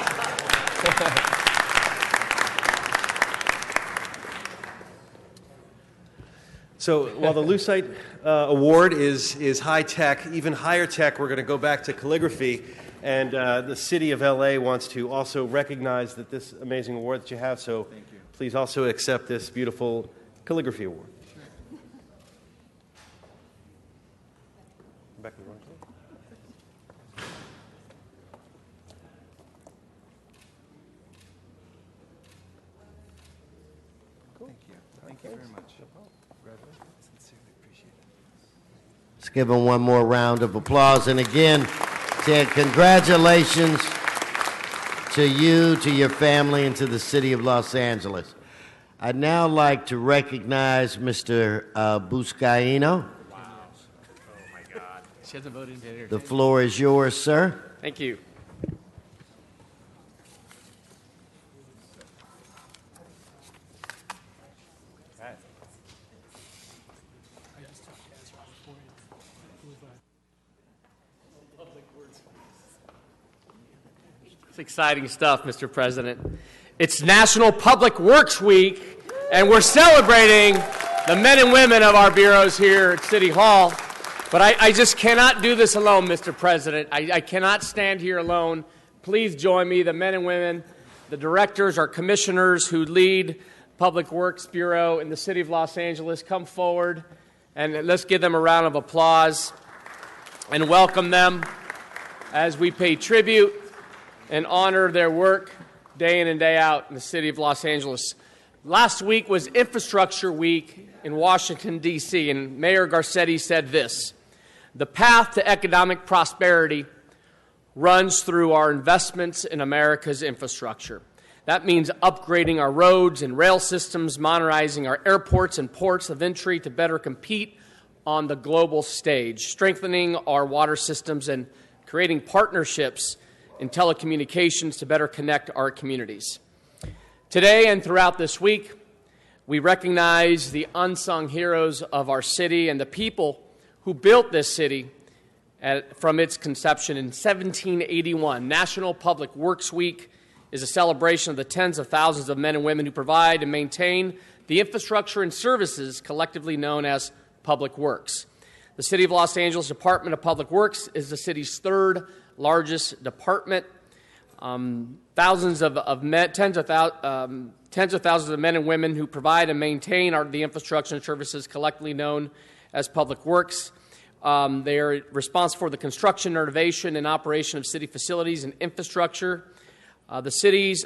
So while the Lucite Award is high tech, even higher tech, we're going to go back to calligraphy. And the city of LA wants to also recognize that this amazing award that you have. So please also accept this beautiful calligraphy award. Back to the wrong side. Cool. Thank you. Thank you very much. Sincerely appreciate it. Let's give him one more round of applause. And again, Ted, congratulations to you, to your family, and to the city of Los Angeles. I'd now like to recognize Mr. Buscaino. Wow. Oh, my God. She hasn't voted to entertain. The floor is yours, sir. Thank you. It's exciting stuff, Mr. President. It's National Public Works Week, and we're celebrating the men and women of our bureaus here at City Hall. But I just cannot do this alone, Mr. President. I cannot stand here alone. Please join me, the men and women, the directors, our commissioners who lead Public Works Bureau in the city of Los Angeles. Come forward, and let's give them a round of applause and welcome them as we pay tribute and honor their work day in and day out in the city of Los Angeles. Last week was Infrastructure Week in Washington, D.C., and Mayor Garcetti said this: "The path to economic prosperity runs through our investments in America's infrastructure. That means upgrading our roads and rail systems, modernizing our airports and ports of entry to better compete on the global stage, strengthening our water systems, and creating partnerships in telecommunications to better connect our communities." Today and throughout this week, we recognize the unsung heroes of our city and the people who built this city from its conception in 1781. National Public Works Week is a celebration of the tens of thousands of men and women who provide and maintain the infrastructure and services collectively known as public works. The City of Los Angeles Department of Public Works is the city's third largest department. Tens of thousands of men and women who provide and maintain the infrastructure and services collectively known as public works. They are responsible for the construction, renovation, and operation of city facilities and infrastructure. The city's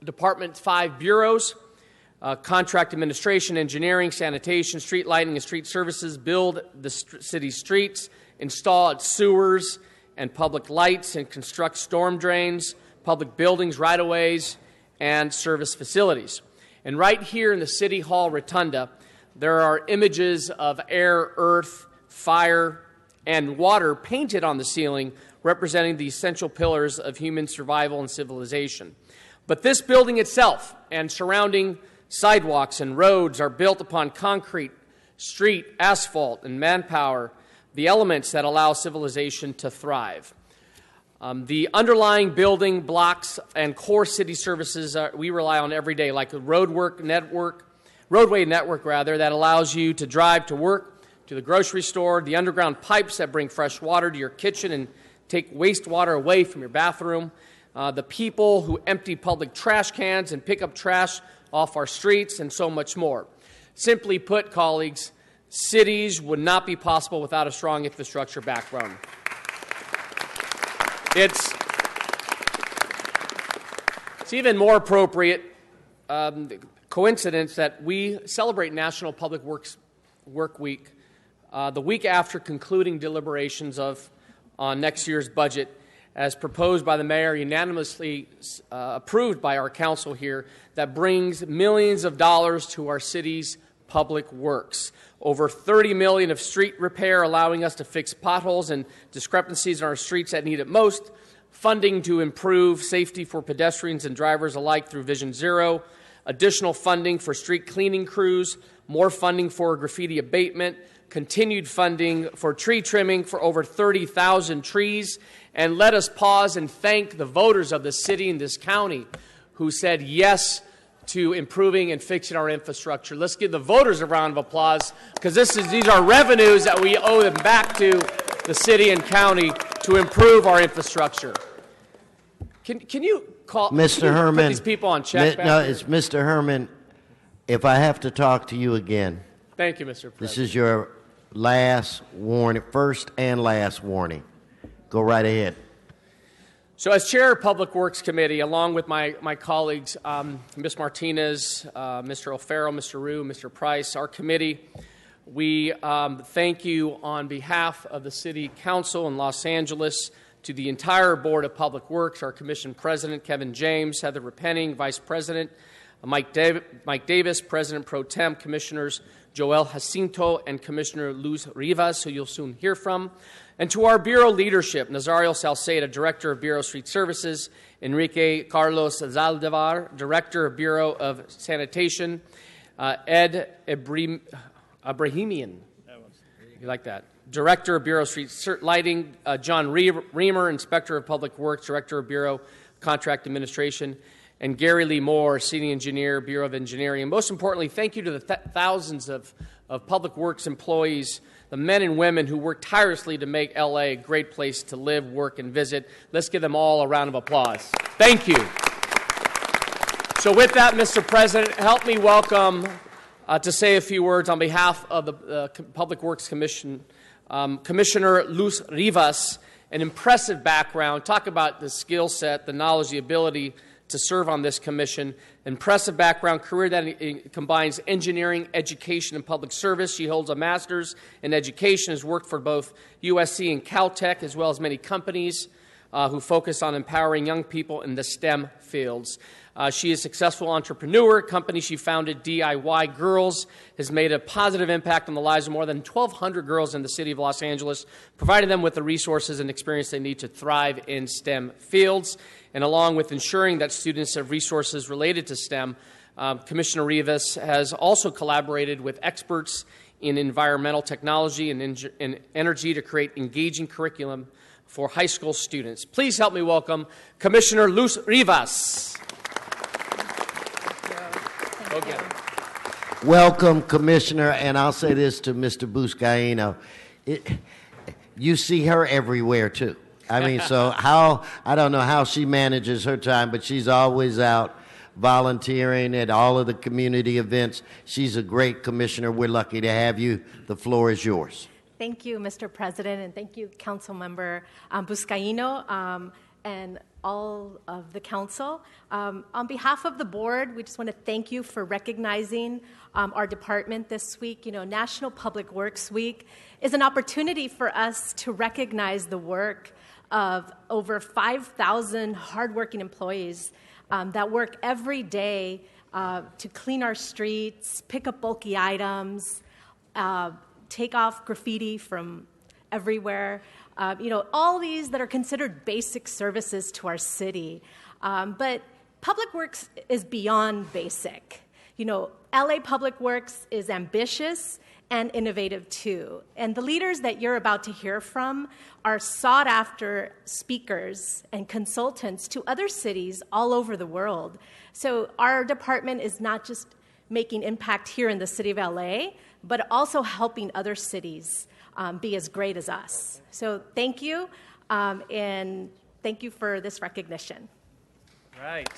department's 5 bureaus, contract administration, engineering, sanitation, street lighting, and street services, build the city's streets, install its sewers and public lights, and construct storm drains, public buildings, right-of-ways, and service facilities. And right here in the City Hall Rotunda, there are images of air, earth, fire, and water painted on the ceiling, representing the essential pillars of human survival and civilization. But this building itself and surrounding sidewalks and roads are built upon concrete, street, asphalt, and manpower, the elements that allow civilization to thrive. The underlying building blocks and core city services we rely on every day, like a roadway network that allows you to drive to work, to the grocery store, the underground pipes that bring fresh water to your kitchen and take wastewater away from your bathroom, the people who empty public trash cans and pick up trash off our streets, and so much more. Simply put, colleagues, cities would not be possible without a strong infrastructure backbone. It's even more appropriate coincidence that we celebrate National Public Works Work Week the week after concluding deliberations on next year's budget, as proposed by the mayor, unanimously approved by our council here, that brings millions of dollars to our city's public works. Over $30 million of street repair, allowing us to fix potholes and discrepancies in our streets that need it most. Funding to improve safety for pedestrians and drivers alike through Vision Zero. Additional funding for street cleaning crews. More funding for graffiti abatement. Continued funding for tree trimming for over 30,000 trees. And let us pause and thank the voters of this city and this county who said yes to improving and fixing our infrastructure. Let's give the voters a round of applause, because these are revenues that we owe them back to the city and county to improve our infrastructure. Can you call Mr. Herman? Put these people on check. No, it's Mr. Herman. If I have to talk to you again, thank you, Mr. President. This is your last warning, first and last warning. Go right ahead. So as chair of Public Works Committee, along with my colleagues, Ms. Martinez, Mr. O'Farrell, Mr. Rue, Mr. Price, our committee, we thank you on behalf of the City Council in Los Angeles, to the entire Board of Public Works, our Commission President, Kevin James, Heather Repenning, Vice President, Mike Davis, President Pro Tem, Commissioners Joel Jacinto and Commissioner Luz Rivas, who you'll soon hear from, and to our Bureau leadership, Nazario Salceda, Director of Bureau Street Services, Enrique Carlos Zaldivar, Director of Bureau of Sanitation, Ed Abrahimian, you like that, Director of Bureau Street Lighting, John Reamer, Inspector of Public Works, Director of Bureau Contract Administration, and Gary Lee Moore, Senior Engineer, Bureau of Engineering. And most importantly, thank you to the thousands of Public Works employees, the men and women who work tirelessly to make L.A. a great place to live, work, and visit. Let's give them all a round of applause. Thank you. So with that, Mr. President, help me welcome to say a few words on behalf of the Public Works Commission, Commissioner Luz Rivas, an impressive background. Talk about the skill set, the knowledge, the ability to serve on this commission. Impressive background, career that combines engineering, education, and public service. She holds a master's in education, has worked for both USC and Caltech, as well as many companies who focus on empowering young people in the STEM fields. She is a successful entrepreneur. Company she founded, DIY Girls, has made a positive impact on the lives of more than 1,200 girls in the city of Los Angeles, providing them with the resources and experience they need to thrive in STEM fields. And along with ensuring that students have resources related to STEM, Commissioner Rivas has also collaborated with experts in environmental technology and energy to create engaging curriculum for high school students. Please help me welcome Commissioner Luz Rivas. Go get him. Welcome, Commissioner, and I'll say this to Mr. Buscaino. You see her everywhere, too. I mean, so I don't know how she manages her time, but she's always out volunteering at all of the community events. She's a great commissioner. We're lucky to have you. The floor is yours. Thank you, Mr. President, and thank you, Councilmember Buscaino, and all of the council. On behalf of the board, we just want to thank you for recognizing our department this week. You know, National Public Works Week is an opportunity for us to recognize the work of over 5,000 hardworking employees that work every day to clean our streets, pick up bulky items, take off graffiti from everywhere. You know, all these that are considered basic services to our city. But Public Works is beyond basic. You know, LA Public Works is ambitious and innovative too. And the leaders that you're about to hear from are sought after speakers and consultants to other cities all over the world. So our department is not just making impact here in the city of LA, but also helping other cities be as great as us. So thank you, and thank you for this recognition. Right.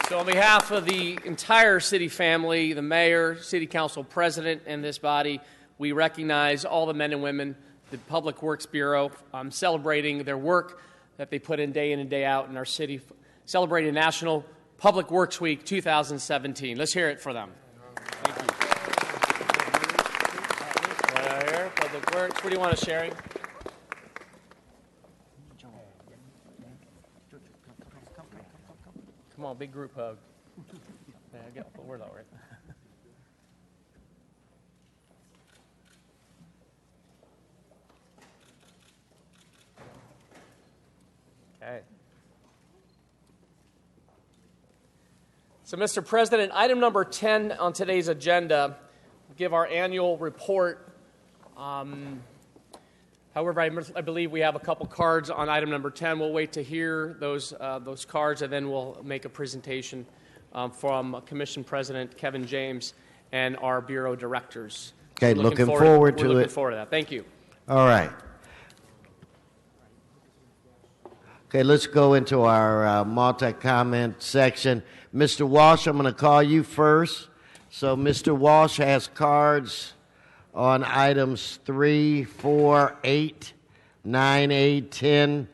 So on behalf of the entire city family, the mayor, city council president, and this body, we recognize all the men and women, the Public Works Bureau, celebrating their work that they put in and day out in our city, celebrating National Public Works Week 2017. Let's hear it for them. Thank you. Right out here, Public Works. What do you want to share? Come on, big group hug. Yeah, get the word out right. Okay. So, Mr. President, item number 10 on today's agenda, we'll give our annual report. However, I believe we have a couple cards on item number 10. We'll wait to hear those cards, and then we'll make a presentation from Commission President Kevin James and our Bureau directors. Okay, looking forward to it. We're looking forward to that. Thank you. All right. Okay, let's go into our multi-comment section. Mr. Walsh, I'm going to call you first. So Mr. Walsh has cards on items 3, 4, 8, 9, 8, 10,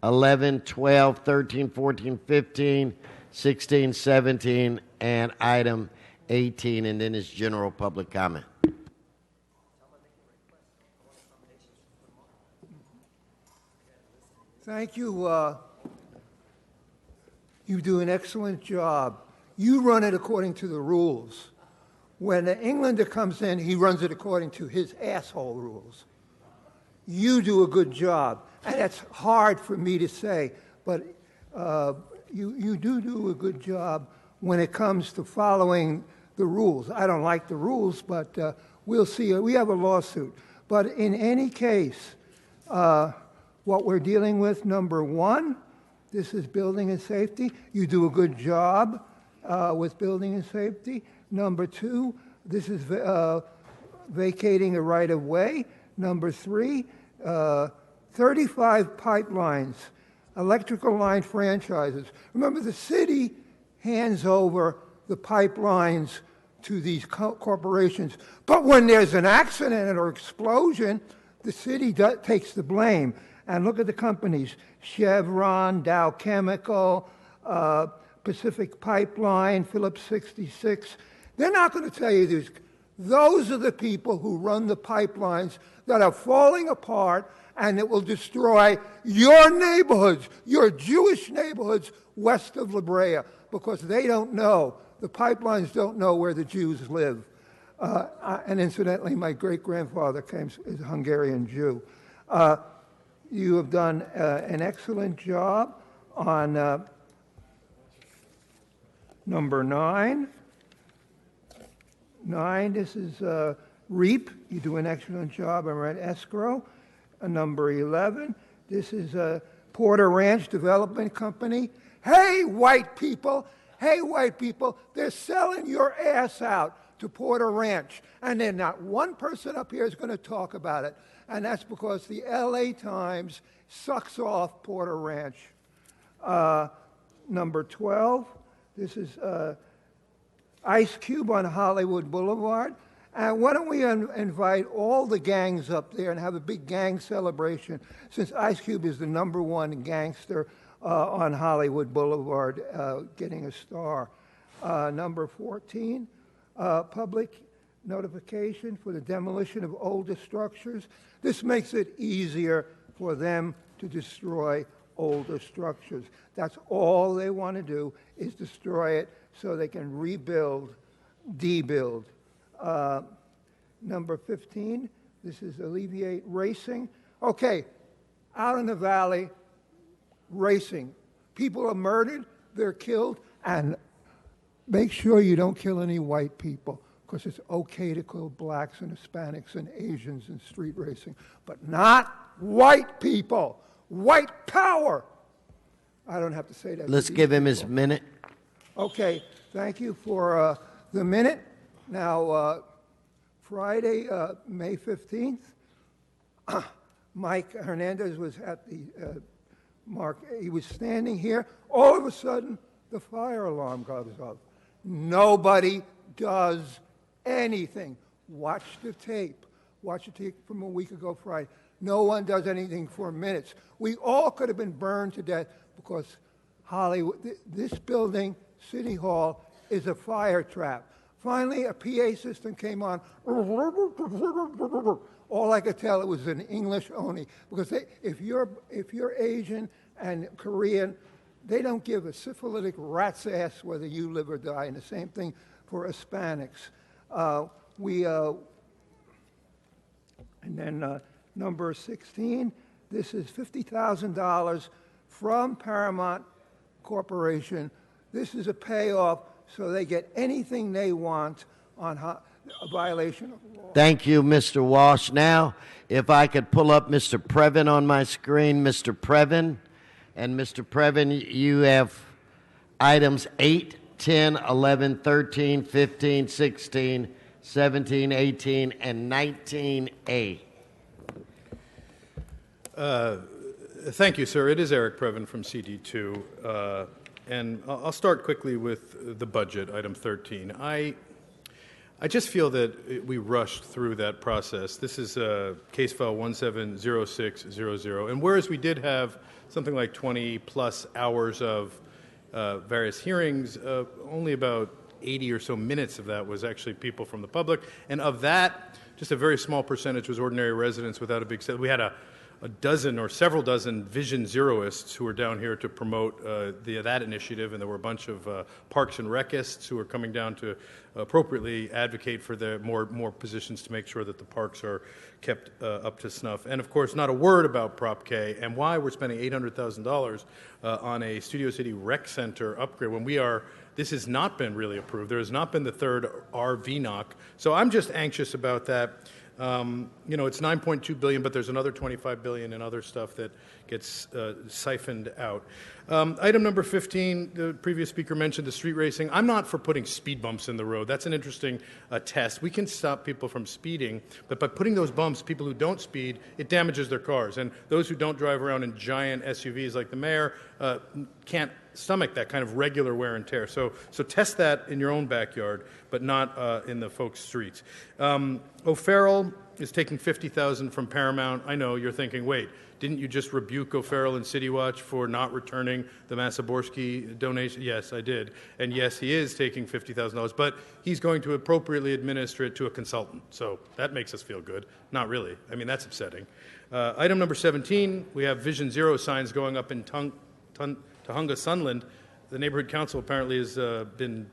11, 12, 13, 14, 15, 16, 17, and item 18, and then it's general public comment. Thank you. You do an excellent job. You run it according to the rules. When an Englander comes in, he runs it according to his asshole rules. You do a good job, and that's hard for me to say, but you do a good job when it comes to following the rules. I don't like the rules, but we'll see. We have a lawsuit. But in any case, what we're dealing with, number one, this is building and safety. You do a good job with building and safety. Number two, this is vacating a right-of-way. Number three, 35 pipelines, electrical line franchises. Remember, the city hands over the pipelines to these corporations. But when there's an accident or explosion, the city takes the blame. And look at the companies, Chevron, Dow Chemical, Pacific Pipeline, Phillips 66. They're not going to tell you these. Those are the people who run the pipelines that are falling apart, and it will destroy your neighborhoods, your Jewish neighborhoods west of La Brea, because they don't know, the pipelines don't know where the Jews live. And incidentally, my great-grandfather is a Hungarian Jew. You have done an excellent job on number 9. 9, this is REAP. You do an excellent job on rent escrow. Number 11, this is Porter Ranch Development Company. Hey, white people, they're selling your ass out to Porter Ranch. And then not one person up here is going to talk about it. And that's because the LA Times sucks off Porter Ranch. Number 12, this is Ice Cube on Hollywood Boulevard. And why don't we invite all the gangs up there and have a big gang celebration, since Ice Cube is the #1 gangster on Hollywood Boulevard, getting a star. Number 14, public notification for the demolition of older structures. This makes it easier for them to destroy older structures. That's all they want to do, is destroy it so they can rebuild, debuild. Number 15, this is alleviate racing. Okay, out in the valley, racing. People are murdered, they're killed, and make sure you don't kill any white people, because it's okay to kill blacks and Hispanics and Asians in street racing, but not white people. White power. I don't have to say that. Let's give him his minute. Okay, thank you for the minute. Now, Friday, May 15th, Mike Hernandez was at the he was standing here. All of a sudden, the fire alarm goes off. Nobody does anything. Watch the tape. Watch the tape from a week ago Friday. No one does anything for minutes. We all could have been burned to death because Hollywood, this building, City Hall, is a fire trap. Finally, a PA system came on. All I could tell, it was in English only, because if you're Asian and Korean, they don't give a syphilitic rat's ass whether you live or die, and the same thing for Hispanics. And then number 16, this is $50,000 from Paramount Corporation. This is a payoff so they get anything they want on a violation of law. Thank you, Mr. Walsh. Now, if I could pull up Mr. Previn on my screen. Mr. Previn. And Mr. Previn, you have items 8, 10, 11, 13, 15, 16, 17, 18, and 19A. Thank you, sir. It is Eric Previn from CD2. And I'll start quickly with the budget, item 13. I just feel that we rushed through that process. This is case file 170600. And whereas we did have something like 20-plus hours of various hearings, only about 80 or so minutes of that was actually people from the public. And of that, just a very small percentage was ordinary residents without a big set. We had a dozen or several dozen Vision Zeroists who were down here to promote that initiative, and there were a bunch of Parks and Recists who were coming down to appropriately advocate for the more positions to make sure that the parks are kept up to snuff. And of course, not a word about Prop K and why we're spending $800,000 on a Studio City Rec Center upgrade when this has not been really approved. There has not been the third RV knock. So I'm just anxious about that. It's $9.2 billion, but there's another $25 billion in other stuff that gets siphoned out. Item number 15, the previous speaker mentioned the street racing. I'm not for putting speed bumps in the road. That's an interesting test. We can stop people from speeding, but by putting those bumps, people who don't speed, it damages their cars. And those who don't drive around in giant SUVs like the mayor can't stomach that kind of regular wear and tear. So test that in your own backyard, but not in the folks' streets. O'Farrell is taking $50,000 from Paramount. I know you're thinking, wait, didn't you just rebuke O'Farrell and City Watch for not returning the Masaborski donation? Yes, I did. And yes, he is taking $50,000, but he's going to appropriately administer it to a consultant. So that makes us feel good. Not really. I mean, that's upsetting. Item number 17, we have Vision Zero signs going up in Tahunga, Sunland. The neighborhood council apparently has been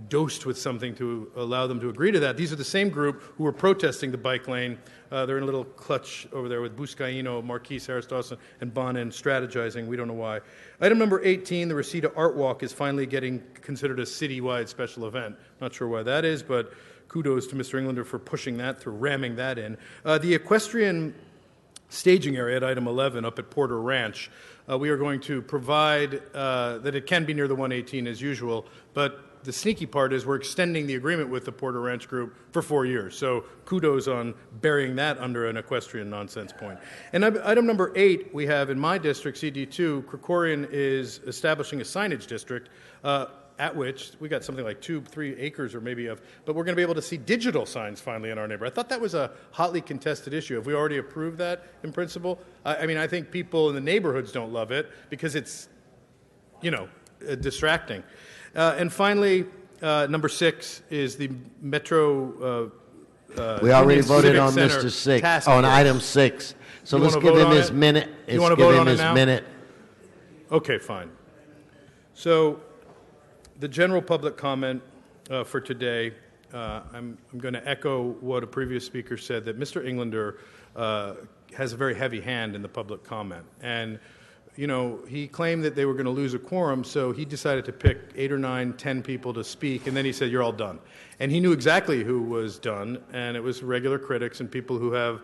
dosed with something to allow them to agree to that. These are the same group who were protesting the bike lane. They're in a little clutch over there with Buscaino, Marquis, Harris Dawson, and Bonin strategizing. We don't know why. Item number 18, the Reseda Art Walk is finally getting considered a citywide special event. Not sure why that is, but kudos to Mr. Englander for pushing that through, ramming that in. The equestrian staging area at item 11 up at Porter Ranch, we are going to provide that it can be near the 118 as usual, but the sneaky part is we're extending the agreement with the Porter Ranch Group for 4 years. So kudos on burying that under an equestrian nonsense point. And item number 8, we have in my district, CD2, Krikorian is establishing a signage district at which we got something like 2-3 acres or maybe but we're going to be able to see digital signs finally in our neighborhood. I thought that was a hotly contested issue. Have we already approved that in principle? I mean, I think people in the neighborhoods don't love it because it's, distracting. And finally, number 6 is the Metro. We already voted Civic on Center Mr. 6 task on force. item 6. So You let's wanna give vote him on his it? minute. You wanna Let's give vote him on it his now? minute. Okay, fine. So the general public comment for today, I'm going to echo what a previous speaker said, that Mr. Englander has a very heavy hand in the public comment. And he claimed that they were going to lose a quorum, so he decided to pick 8 or 9, 10 people to speak, and then he said, you're all done. And he knew exactly who was done, and it was regular critics and people who have,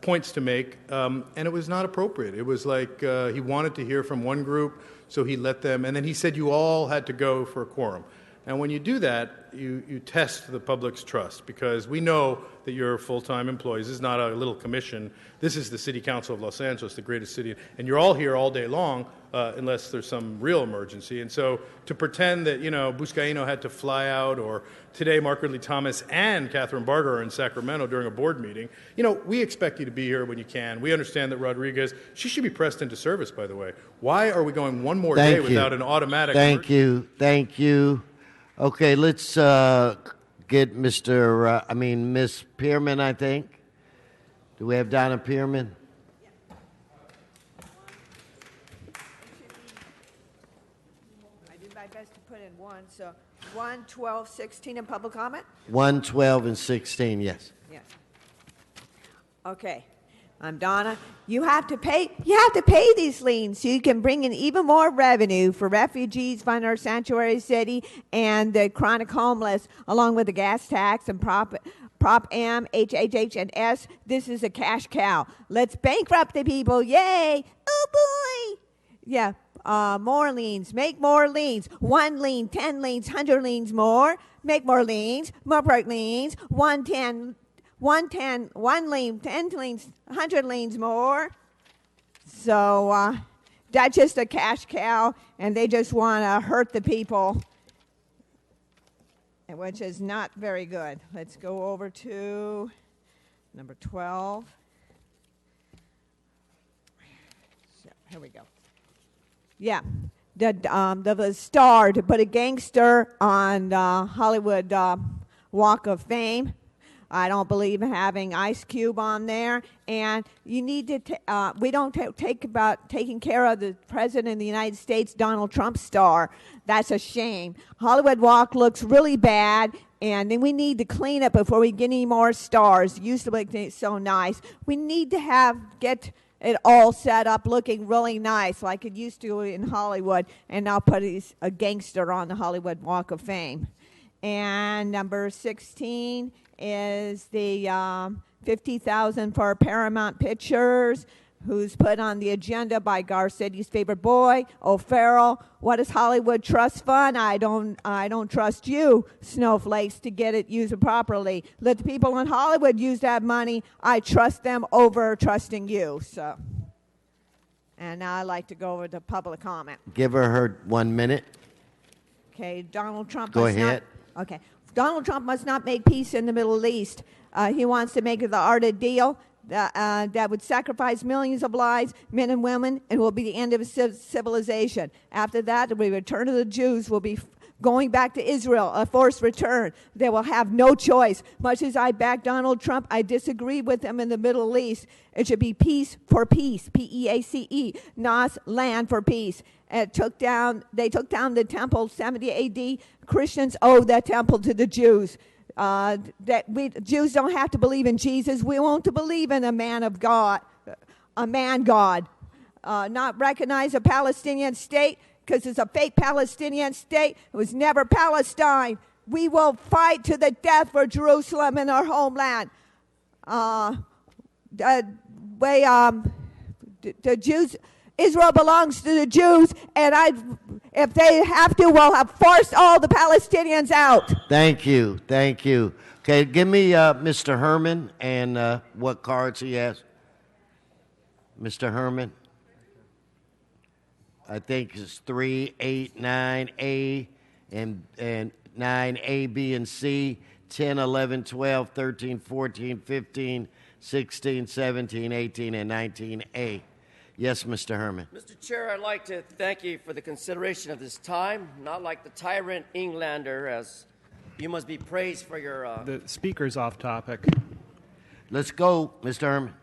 points to make, and it was not appropriate. It was like he wanted to hear from one group, so he let them, and then he said you all had to go for a quorum. And when you do that, you test the public's trust, because we know that you're full-time employees. This is not a little commission. This is the City Council of Los Angeles, the greatest city. And you're all here all day long unless there's some real emergency. And so to pretend that, Buscaino had to fly out, or today Mark Ridley Thomas and Catherine Barger are in Sacramento during a board meeting, we expect you to be here when you can. We understand that Rodriguez, she should be pressed into service, by the way. Why are we going one more day without an automatic emergency? Thank you. Okay, let's get Miss Pearman, I think. Do we have Donna Pearman? I did my best to put in one, so 1, 12, 16 in public comment? 1, 12, and 16, yes. Yes. Okay. I'm Donna. You have to pay these liens so you can bring in even more revenue for refugees, fund our sanctuary city, and the chronic homeless, along with the gas tax and Prop M, HHH, and S. This is a cash cow. Let's bankrupt the people. Yay! Oh, boy! Yeah. More liens. Make more liens. 1 lien, 10 liens, 100 liens more. Make more liens. More perk liens. 110, 1 lien, 10 liens, 100 liens more. So that's just a cash cow, and they just want to hurt the people, which is not very good. Let's go over to number 12. So, here we go. Yeah, the star to put a gangster on the Hollywood Walk of Fame. I don't believe in having Ice Cube on there. And you need to, we don't take about taking care of the President of the United States, Donald Trump star. That's a shame. Hollywood Walk looks really bad, and then we need to clean it before we get any more stars. It used to look so nice. We need to get it all set up looking really nice like it used to in Hollywood, and now put a gangster on the Hollywood Walk of Fame. And number 16 is the $50,000 for Paramount Pictures, who's put on the agenda by Garcetti's favorite boy, O'Farrell. What is Hollywood Trust Fund? I don't trust you, snowflakes, to get it used properly. Let the people in Hollywood use that money. I trust them over trusting you. So, And now I'd like to go over to public comment. Give her 1 minute. Okay, Donald Trump. Go ahead. Okay, Donald Trump must not make peace in the Middle East. He wants to make the art a deal that would sacrifice millions of lives, men and women, and will be the end of civilization. After that, the return of the Jews will be going back to Israel, a forced return. They will have no choice. Much as I back Donald Trump, I disagree with him in the Middle East. It should be peace for peace, P-E-A-C-E, not land for peace. They took down the temple 70 A.D. Christians owe that temple to the Jews. Jews don't have to believe in Jesus. We want to believe in a man of God, a man God. Not recognize a Palestinian state because it's a fake Palestinian state. It was never Palestine. We will fight to the death for Jerusalem and our homeland. The Jews, Israel belongs to the Jews, and if they have to, we'll have forced all the Palestinians out. Thank you. Okay, give me Mr. Herman and what cards he has. Mr. Herman. I think it's 3, 8, 9A, and 9A, B, and C, 10, 11, 12, 13, 14, 15, 16, 17, 18, and 19A. Yes, Mr. Herman. Mr. Chair, I'd like to thank you for the consideration of this time. Not like the tyrant Englander, as you must be praised for your... The speaker's off topic. Let's go, Mr. Herman.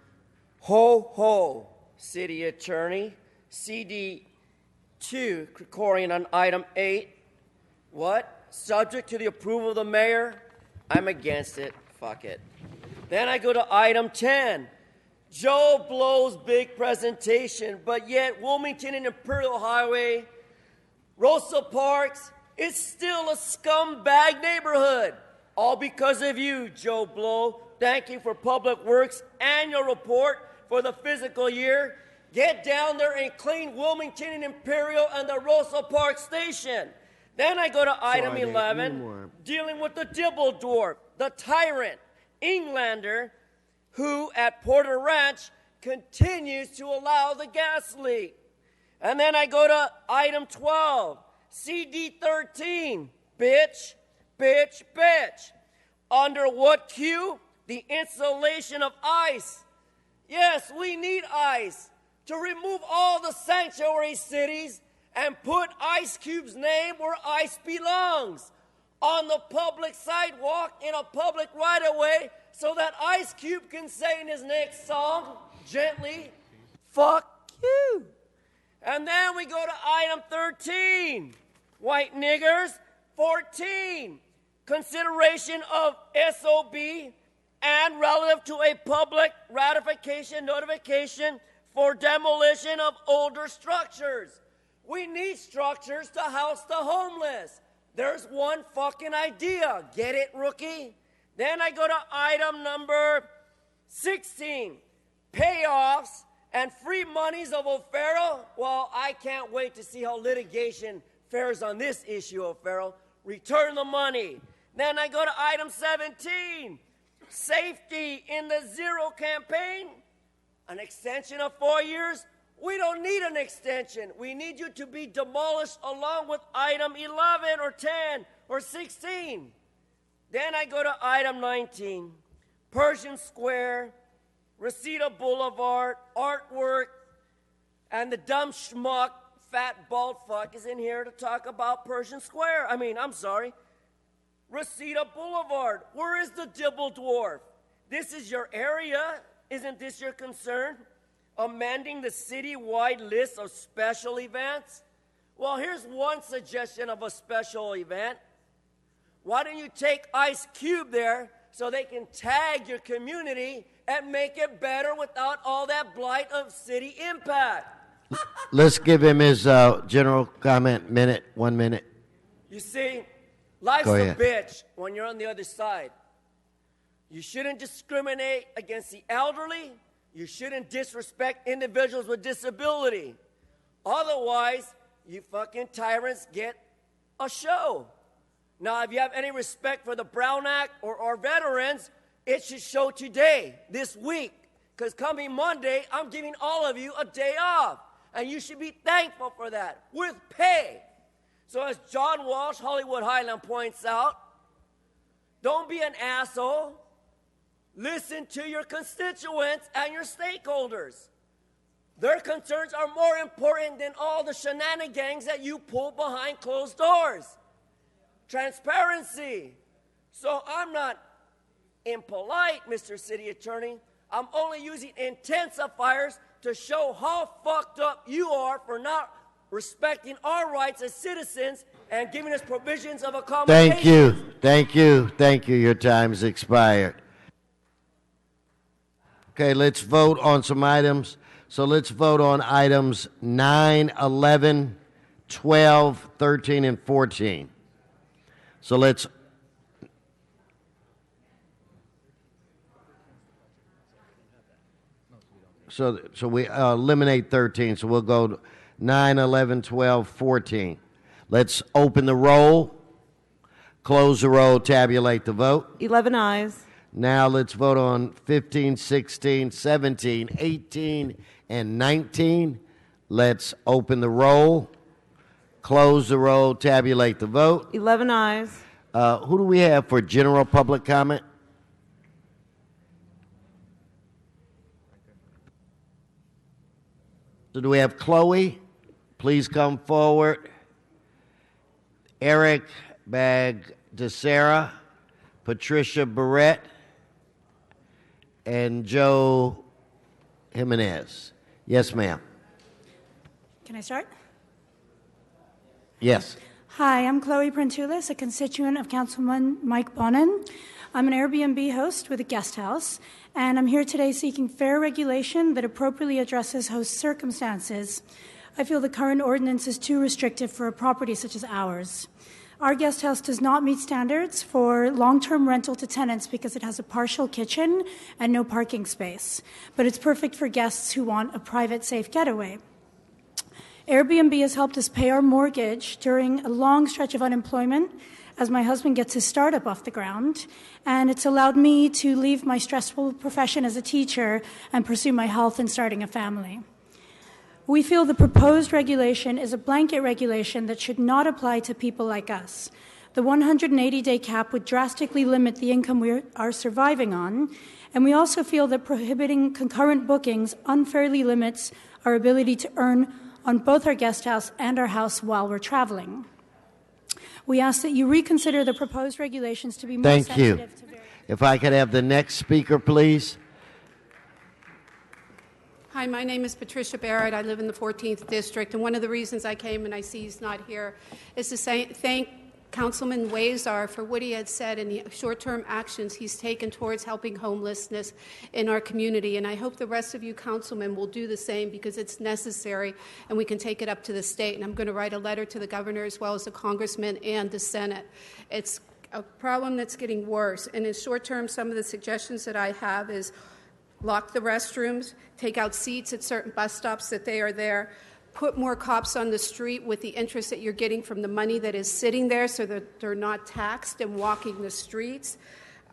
Ho, ho, City Attorney. CD2, Krikorian on item 8. What? Subject to the approval of the mayor? I'm against it. Fuck it. Then I go to item 10. Joe Blow's big presentation, but yet Wilmington and Imperial Highway, Rosa Parks, it's still a scumbag neighborhood. All because of you, Joe Blow. Thank you for Public Works annual report for the fiscal year. Get down there and clean Wilmington and Imperial and the Rosa Parks station. Then I go to item 11, dealing with the Dibble-Dwarf, the tyrant, Englander, who at Porter Ranch continues to allow the gas leak. And then I go to item 12, CD13, bitch, bitch, bitch. Under what cue? The installation of ice. Yes, we need ice to remove all the sanctuary cities and put Ice Cube's name where ice belongs, on the public sidewalk in a public right-of-way, so that Ice Cube can say in his next song, gently, fuck you. And then we go to item 13, white niggers. 14, consideration of SOB and relative to a public ratification notification for demolition of older structures. We need structures to house the homeless. There's one fucking idea. Get it, rookie? Then I go to item number 16, payoffs and free monies of O'Farrell. Well, I can't wait to see how litigation fares on this issue, O'Farrell. Return the money. Then I go to item 17, safety in the Zero campaign. An extension of 4 years? We don't need an extension. We need you to be demolished along with item 11 or 10 or 16. Then I go to item 19, Pershing Square, Reseda Boulevard, artwork, and the dumb schmuck, fat bald fuck is in here to talk about Pershing Square. Reseda Boulevard. Where is the Dibble Dwarf? This is your area. Isn't this your concern? Amending the city-wide list of special events? Well, here's one suggestion of a special event. Why don't you take Ice Cube there so they can tag your community and make it better without all that blight of city impact? Let's give him his general comment, 1 minute. You see, life's a bitch when you're on the other side. You shouldn't discriminate against the elderly. You shouldn't disrespect individuals with disability. Otherwise, you fucking tyrants get a show. Now, if you have any respect for the Brown Act or our veterans, it should show today, this week. Because coming Monday, I'm giving all of you a day off. and you should be thankful for that, with pay. So as John Walsh, Hollywood Highland, points out, don't be an asshole. Listen to your constituents and your stakeholders. Their concerns are more important than all the shenanigans that you pull behind closed doors. Transparency. So I'm not impolite, Mr. City Attorney. I'm only using intensifiers to show how fucked up you are for not respecting our rights as citizens and giving us provisions of accommodation. Thank you. Thank you. Thank you. Your time's expired. Okay, let's vote on some items. So let's vote on items 9, 11, 12, 13, and 14. So let's... So we eliminate 13, so we'll go 9, 11, 12, 14. Let's open the roll, close the roll, tabulate the vote. 11 ayes. Now let's vote on 15, 16, 17, 18, and 19. Let's open the roll, close the roll, tabulate the vote. 11 ayes. Who do we have for general public comment? So do we have Chloe? Please come forward. Eric Bagdasera, Patricia Barrett, and Joe Jimenez. Yes, ma'am. Can I start? Yes. Hi, I'm Chloe Prentulis, a constituent of Councilman Mike Bonin. I'm an Airbnb host with a guest house, and I'm here today seeking fair regulation that appropriately addresses host circumstances. I feel the current ordinance is too restrictive for a property such as ours. Our guest house does not meet standards for long-term rental to tenants because it has a partial kitchen and no parking space, but it's perfect for guests who want a private, safe getaway. Airbnb has helped us pay our mortgage during a long stretch of unemployment as my husband gets his startup off the ground, and it's allowed me to leave my stressful profession as a teacher and pursue my health and starting a family. We feel the proposed regulation is a blanket regulation that should not apply to people like us. The 180-day cap would drastically limit the income we are surviving on, and we also feel that prohibiting concurrent bookings unfairly limits our ability to earn on both our guest house and our house while we're traveling. We ask that you reconsider the proposed regulations to be more Thank sensitive you. to various... If I could have the next speaker, please. Hi, my name is Patricia Barrett. I live in the 14th District, and one of the reasons I came, and I see he's not here, is to thank Councilman Wazar for what he had said and the short-term actions he's taken towards helping homelessness in our community. And I hope the rest of you councilmen will do the same because it's necessary and we can take it up to the state. And I'm going to write a letter to the governor as well as the congressman and the Senate. It's a problem that's getting worse. And in short term, some of the suggestions that I have is lock the restrooms, take out seats at certain bus stops that they are there, put more cops on the street with the interest that you're getting from the money that is sitting there so that they're not taxed and walking the streets,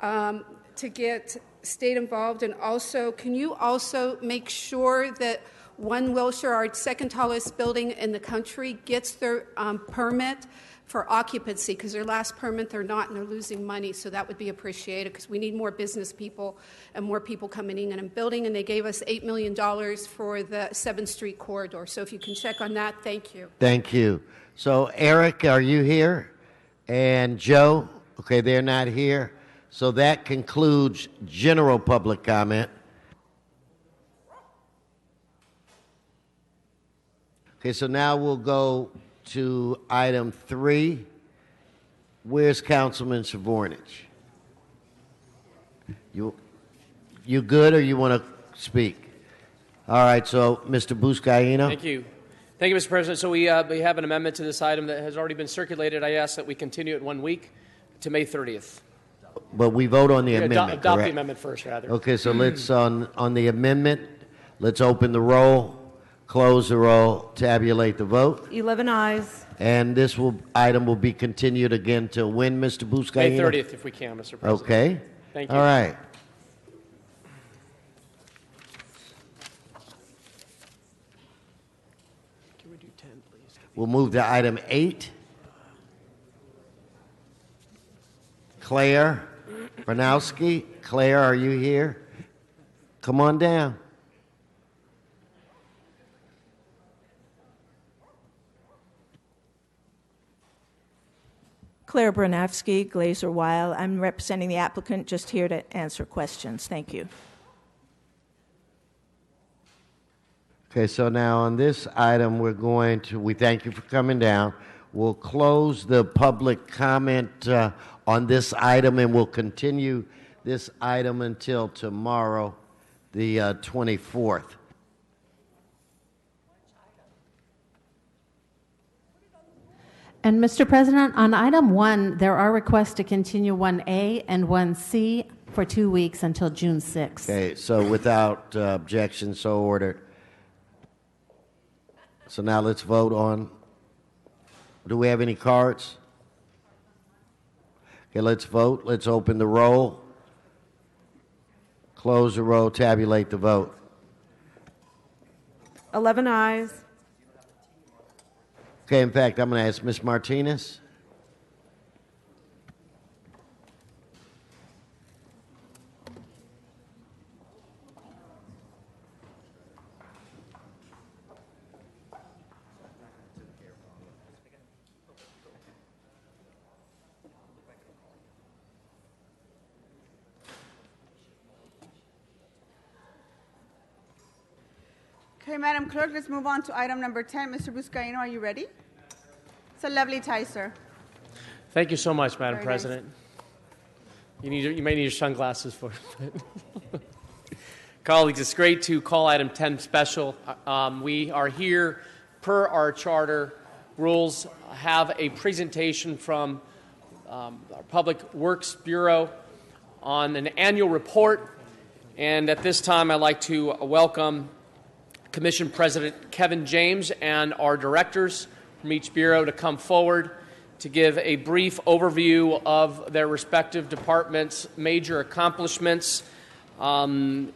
to get state involved. And also, can you also make sure that One Wilshire, our second tallest building in the country, gets their permit for occupancy, because their last permit they're not, and they're losing money. So that would be appreciated because we need more business people and more people coming in and building. And they gave us $8 million for the 7th Street corridor. So if you can check on that, thank you. Thank you. So Eric, are you here? And Joe? Okay, they're not here. So that concludes general public comment. Okay, so now we'll go to item 3. Where's Councilman Savornich? You good, or you want to speak? All right, so Mr. Buscaino. Thank you. Thank you, Mr. President. So we have an amendment to this item that has already been circulated. I ask that we continue it 1 week to May 30th. But we vote on the amendment, Adopt correct? the amendment first, rather. Okay, so let's, on the amendment, let's open the roll, close the roll, tabulate the vote. 11 ayes. And this item will be continued again till when, Mr. Buscaino? May 30th, if we can, Mr. President. Okay. Thank you. All right. We'll move to item 8. Claire Bronowski. Claire, are you here? Come on down. Claire Bronowski, Glazer Weil. I'm representing the applicant, just here to answer questions. Thank you. Okay, so now on this item, we thank you for coming down. We'll close the public comment on this item, and we'll continue this item until tomorrow, the 24th. And Mr. President, on item 1, there are requests to continue 1A and 1C for 2 weeks until June 6th. Okay, so without objection, so ordered. So now let's vote on. Do we have any cards? Okay, let's vote. Let's open the roll. Close the roll. Tabulate the vote. 11 ayes. Okay, in fact, I'm going to ask Ms. Martinez. Okay, Madam Clerk, let's move on to item number 10. Mr. Buscaino, are you ready? It's a lovely tie, sir. Thank you so much, Madam Very President. You may need your sunglasses for it. Colleagues, it's great to call item 10 special. We are here per our charter rules, have a presentation from our Public Works Bureau on an annual report. And at this time, I'd like to welcome Commission President Kevin James and our directors from each bureau to come forward to give a brief overview of their respective departments' major accomplishments. Again,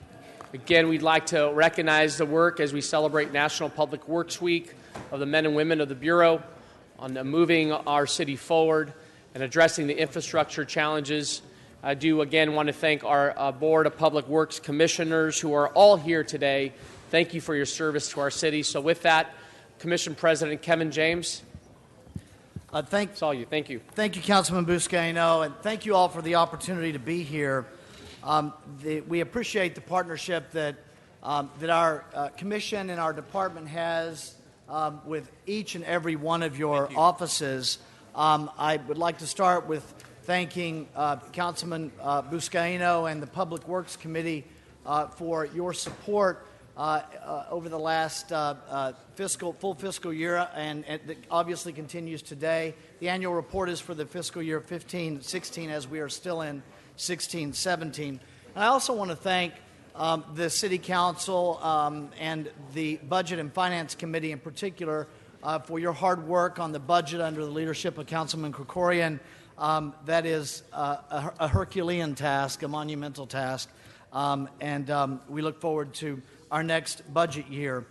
we'd like to recognize the work as we celebrate National Public Works Week of the men and women of the Bureau on moving our city forward and addressing the infrastructure challenges. I do again want to thank our Board of Public Works Commissioners who are all here today. Thank you for your service to our city. So with that, Commission President Kevin James. It's all you. Thank you. Thank you, Councilman Buscaino, and thank you all for the opportunity to be here. We appreciate the partnership that our commission and our department has with each and every one of your offices. I would like to start with thanking Councilman Buscaino and the Public Works Committee for your support over the last full fiscal year, and it obviously continues today. The annual report is for the fiscal year 15-16, as we are still in 16-17. And I also want to thank the City Council and the Budget and Finance Committee in particular for your hard work on the budget under the leadership of Councilman Krikorian. That is a Herculean task, a monumental task, and we look forward to our next budget year.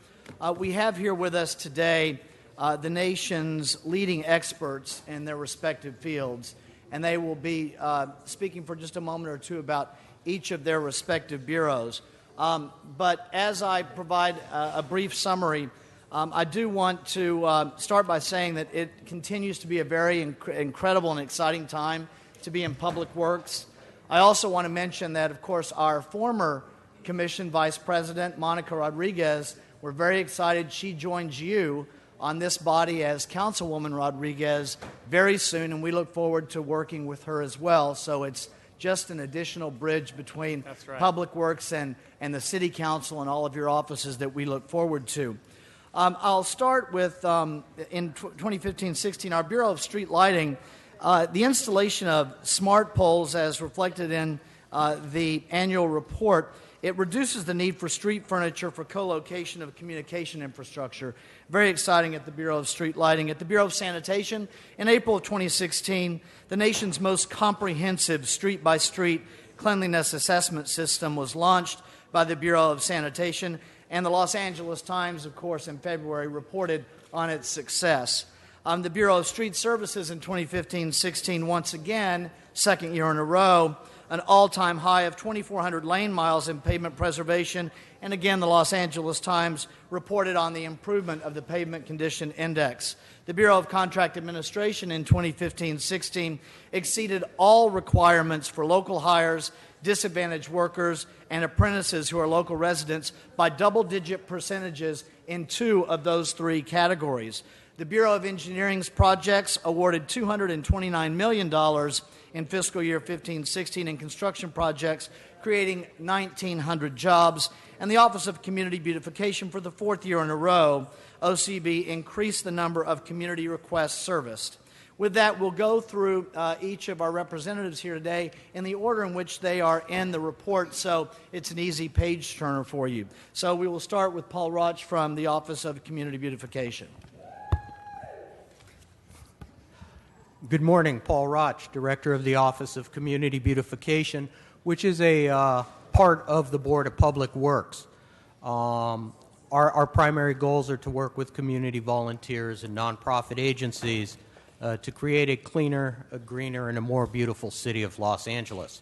We have here with us today the nation's leading experts in their respective fields, and they will be speaking for just a moment or two about each of their respective bureaus. But as I provide a brief summary, I do want to start by saying that it continues to be a very incredible and exciting time to be in public works. I also want to mention that, of course, our former Commission Vice President, Monica Rodriguez, we're very excited she joins you on this body as Councilwoman Rodriguez very soon, and we look forward to working with her as well. So it's just an additional bridge between Public Works and the City Council and all of your offices that we look forward to. I'll start with, in 2015-16, our Bureau of Street Lighting, the installation of smart poles as reflected in the annual report. It reduces the need for street furniture for co-location of communication infrastructure. Very exciting at the Bureau of Street Lighting. At the Bureau of Sanitation, in April of 2016, the nation's most comprehensive street-by-street cleanliness assessment system was launched by the Bureau of Sanitation, and the Los Angeles Times, of course, in February reported on its success. The Bureau of Street Services in 2015-16, once again, second year in a row, an all-time high of 2,400 lane miles in pavement preservation. And again, the Los Angeles Times reported on the improvement of the Pavement Condition Index. The Bureau of Contract Administration in 2015-16 exceeded all requirements for local hires, disadvantaged workers, and apprentices who are local residents by double-digit percentages in 2 of those 3 categories. The Bureau of Engineering's projects awarded $229 million in fiscal year 15-16 in construction projects, creating 1,900 jobs. And the Office of Community Beautification, for the 4th year in a row, OCB increased the number of community requests serviced. With that, we'll go through each of our representatives here today in the order in which they are in the report, so it's an easy page turner for you. So we will start with Paul Roch from the Office of Community Beautification. Good morning, Paul Roch, Director of the Office of Community Beautification, which is a part of the Board of Public Works. Our primary goals are to work with community volunteers and nonprofit agencies to create a cleaner, a greener, and a more beautiful city of Los Angeles.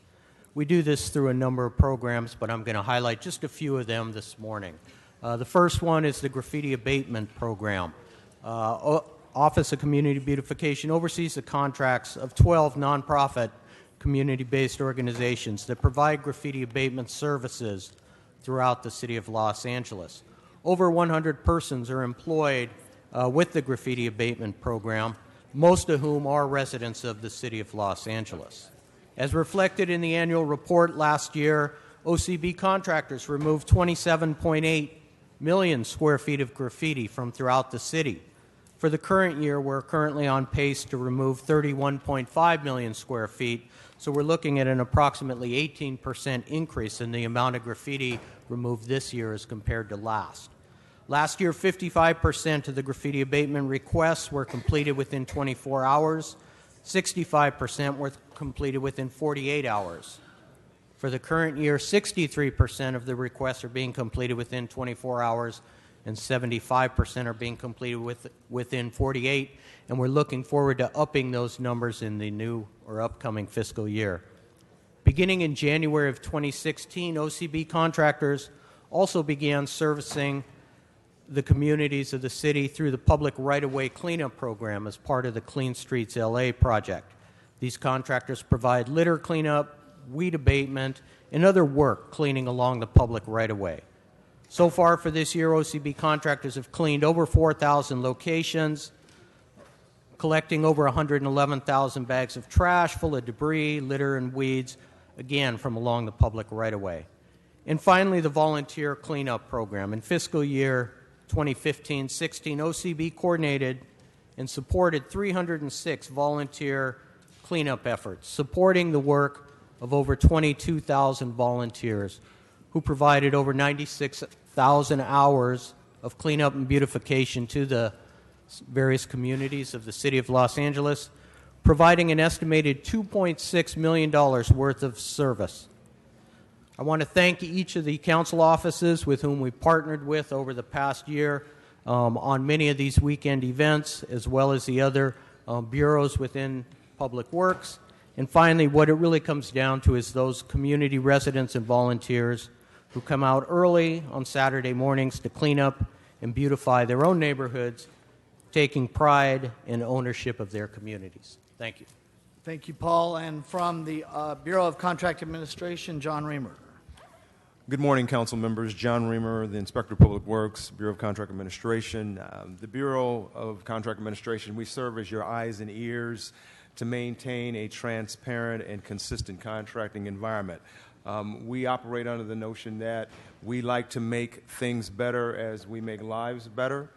We do this through a number of programs, but I'm going to highlight just a few of them this morning. The first one is the Graffiti Abatement Program. Office of Community Beautification oversees the contracts of 12 nonprofit community-based organizations that provide graffiti abatement services throughout the city of Los Angeles. Over 100 persons are employed with the Graffiti Abatement Program, most of whom are residents of the city of Los Angeles. As reflected in the annual report last year, OCB contractors removed 27.8 million square feet of graffiti from throughout the city. For the current year, we're currently on pace to remove 31.5 million square feet, so we're looking at an approximately 18% increase in the amount of graffiti removed this year as compared to last. Last year, 55% of the graffiti abatement requests were completed within 24 hours. 65% were completed within 48 hours. For the current year, 63% of the requests are being completed within 24 hours, and 75% are being completed within 48, and we're looking forward to upping those numbers in the new or upcoming fiscal year. Beginning in January of 2016, OCB contractors also began servicing the communities of the city through the public right-of-way cleanup program as part of the Clean Streets LA project. These contractors provide litter cleanup, weed abatement, and other work cleaning along the public right-of-way. So far for this year, OCB contractors have cleaned over 4,000 locations, collecting over 111,000 bags of trash full of debris, litter, and weeds, again, from along the public right-of-way. And finally, the volunteer cleanup program. In fiscal year 2015-16, OCB coordinated and supported 306 volunteer cleanup efforts, supporting the work of over 22,000 volunteers who provided over 96,000 hours of cleanup and beautification to the various communities of the city of Los Angeles, providing an estimated $2.6 million worth of service. I want to thank each of the council offices with whom we partnered with over the past year on many of these weekend events, as well as the other bureaus within Public Works. And finally, what it really comes down to is those community residents and volunteers who come out early on Saturday mornings to clean up and beautify their own neighborhoods, taking pride in ownership of their communities. Thank you. Thank you, Paul. And from the Bureau of Contract Administration, John Reamer. Good morning, council members. John Reamer, the Inspector of Public Works, Bureau of Contract Administration. The Bureau of Contract Administration, we serve as your eyes and ears to maintain a transparent and consistent contracting environment. We operate under the notion that we like to make things better as we make lives better.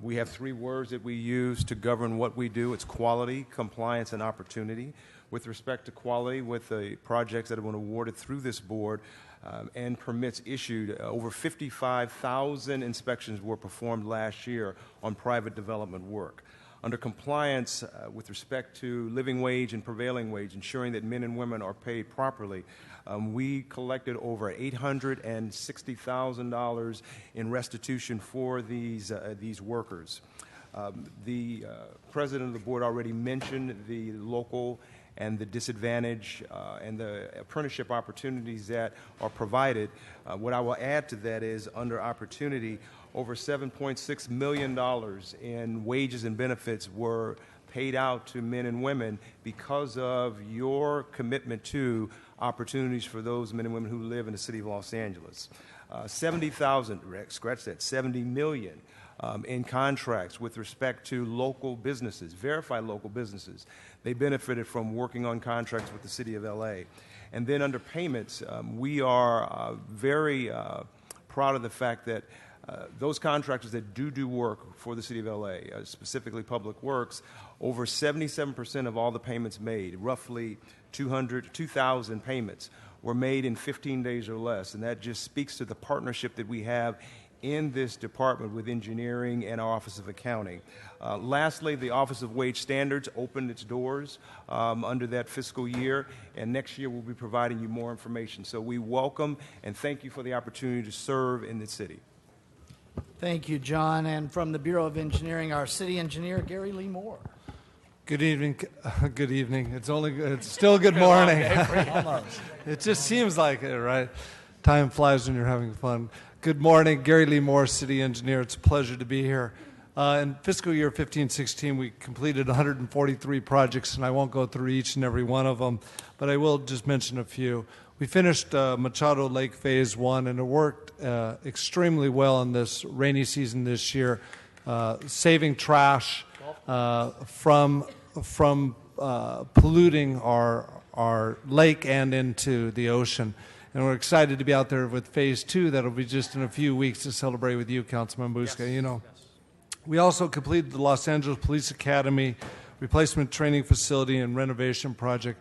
We have 3 words that we use to govern what we do. It's quality, compliance, and opportunity. With respect to quality, with the projects that have been awarded through this board and permits issued, over 55,000 inspections were performed last year on private development work. Under compliance with respect to living wage and prevailing wage, ensuring that men and women are paid properly, we collected over $860,000 in restitution for these workers. The president of the board already mentioned the local and the disadvantage and the apprenticeship opportunities that are provided. What I will add to that is, under opportunity, over $7.6 million in wages and benefits were paid out to men and women because of your commitment to opportunities for those men and women who live in the city of Los Angeles. 70,000, scratch that, 70 million in contracts with respect to local businesses, verified local businesses. They benefited from working on contracts with the city of LA. And then under payments, we are very proud of the fact that those contractors that do work for the city of LA, specifically Public Works, over 77% of all the payments made, roughly 2,000 payments, were made in 15 days or less. And that just speaks to the partnership that we have in this department with engineering and our Office of Accounting. Lastly, the Office of Wage Standards opened its doors under that fiscal year, and next year we'll be providing you more information. So we welcome and thank you for the opportunity to serve in the city. Thank you, John. And from the Bureau of Engineering, our city engineer, Gary Lee Moore. Good evening. Good evening. It's still good morning. It just seems like it, right? Time flies when you're having fun. Good morning, Gary Lee Moore, city engineer. It's a pleasure to be here. In fiscal year 15-16, we completed 143 projects, and I won't go through each and every one of them, but I will just mention a few. We finished Machado Lake Phase 1, and it worked extremely well in this rainy season this year, saving trash from polluting our lake and into the ocean. And we're excited to be out there with Phase 2. That'll be just in a few weeks to celebrate with you, Councilman Busca. Yes. We also completed the Los Angeles Police Academy replacement training facility and renovation project.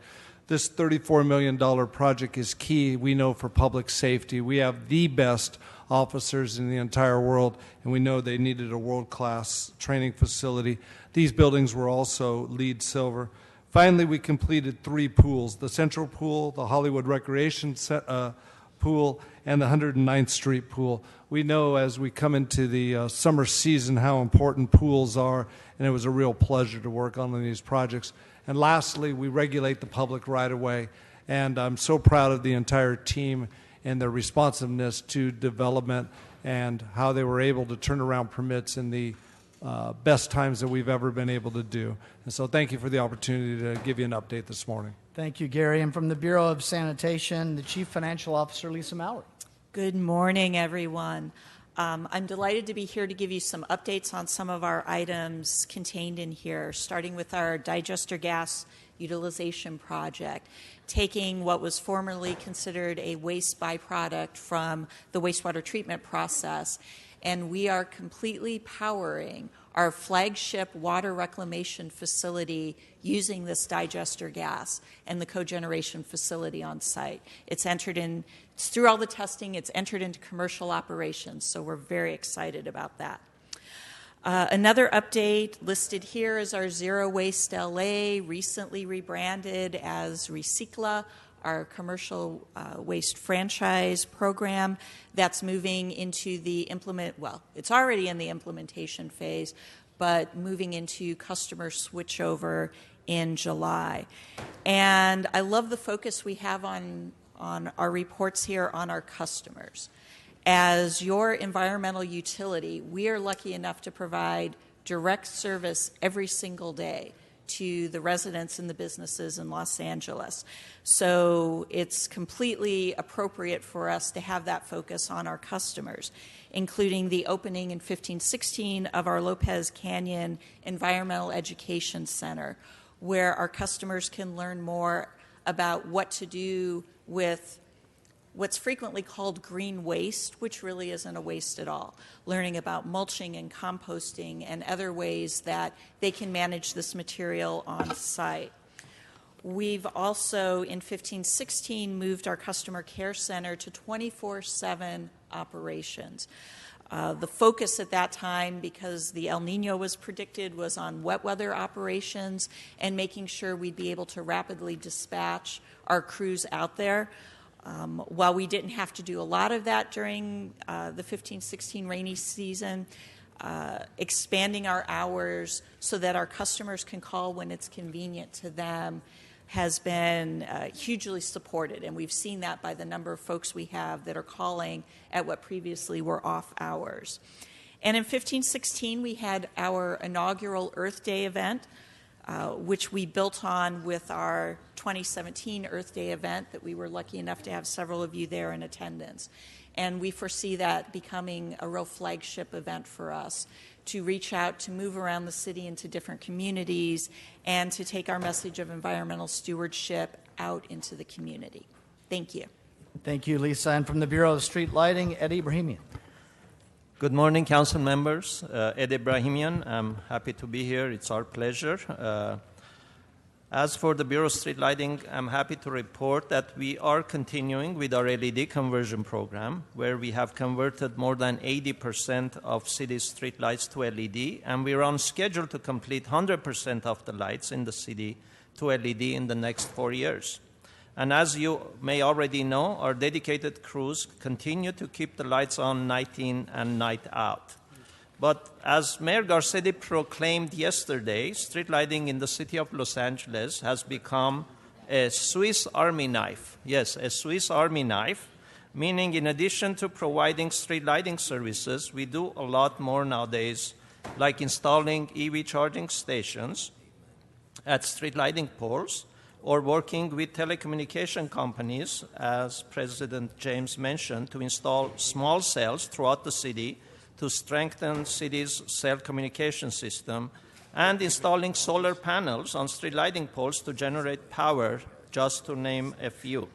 This $34 million project is key, we know, for public safety. We have the best officers in the entire world, and we know they needed a world-class training facility. These buildings were also LEED Silver. Finally, we completed 3 pools, the Central Pool, the Hollywood Recreation Pool, and the 109th Street Pool. We know as we come into the summer season how important pools are, and it was a real pleasure to work on these projects. And lastly, we regulate the public right-of-way, and I'm so proud of the entire team and their responsiveness to development and how they were able to turn around permits in the best times that we've ever been able to do. And so thank you for the opportunity to give you an update this morning. Thank you, Gary. And from the Bureau of Sanitation, the Chief Financial Officer, Lisa Mallory. Good morning, everyone. I'm delighted to be here to give you some updates on some of our items contained in here, starting with our digester gas utilization project, taking what was formerly considered a waste byproduct from the wastewater treatment process, and we are completely powering our flagship water reclamation facility using this digester gas and the cogeneration facility on site. It's through all the testing, it's entered into commercial operations, so we're very excited about that. Another update listed here is our Zero Waste LA, recently rebranded as Recicla, our commercial waste franchise program that's moving into the it's already in the implementation phase, but moving into customer switchover in July. And I love the focus we have on our reports here on our customers. As your environmental utility, we are lucky enough to provide direct service every single day to the residents and the businesses in Los Angeles. So it's completely appropriate for us to have that focus on our customers, including the opening in 15-16 of our Lopez Canyon Environmental Education Center, where our customers can learn more about what to do with what's frequently called green waste, which really isn't a waste at all, learning about mulching and composting and other ways that they can manage this material on site. We've also, in 15-16, moved our customer care center to 24/7 operations. The focus at that time, because the El Nino was predicted, was on wet weather operations and making sure we'd be able to rapidly dispatch our crews out there. While we didn't have to do a lot of that during the 15-16 rainy season, expanding our hours so that our customers can call when it's convenient to them has been hugely supported, and we've seen that by the number of folks we have that are calling at what previously were off hours. And in 1516, we had our inaugural Earth Day event, which we built on with our 2017 Earth Day event that we were lucky enough to have several of you there in attendance. And we foresee that becoming a real flagship event for us to reach out, to move around the city into different communities, and to take our message of environmental stewardship out into the community. Thank you. Thank you, Lisa. And from the Bureau of Street Lighting, Eddie Ibrahimian. Good morning, council members. Eddie Ibrahimian. I'm happy to be here. It's our pleasure. As for the Bureau of Street Lighting, I'm happy to report that we are continuing with our LED conversion program, where we have converted more than 80% of city street lights to LED, and we're on schedule to complete 100% of the lights in the city to LED in the next 4 years. And as you may already know, our dedicated crews continue to keep the lights on night in and night out. But as Mayor Garcetti proclaimed yesterday, street lighting in the city of Los Angeles has become a Swiss Army knife. Yes, a Swiss Army knife, meaning in addition to providing street lighting services, we do a lot more nowadays, like installing EV charging stations at street lighting poles, or working with telecommunication companies, as President James mentioned, to install small cells throughout the city to strengthen city's cell communication system, and installing solar panels on street lighting poles to generate power, just to name a few.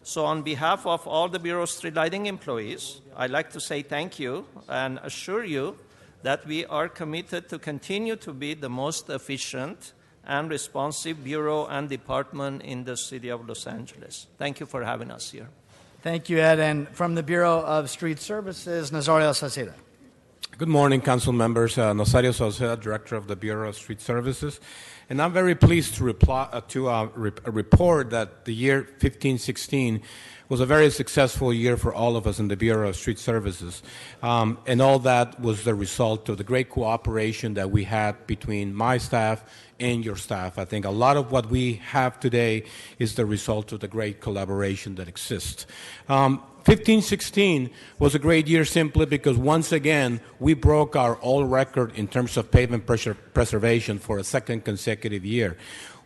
So on behalf of all the Bureau of Street Lighting employees, I'd like to say thank you and assure you that we are committed to continue to be the most efficient and responsive bureau and department in the city of Los Angeles. Thank you for having us here. Thank you, Ed. And from the Bureau of Street Services, Nazario Salceda. Good morning, council members. Nazario Salceda, Director of the Bureau of Street Services. And I'm very pleased to report that the year 1516 was a very successful year for all of us in the Bureau of Street Services. And all that was the result of the great cooperation that we had between my staff and your staff. I think a lot of what we have today is the result of the great collaboration that exists. 1516 was a great year simply because once again we broke our old record in terms of pavement preservation for a second consecutive year.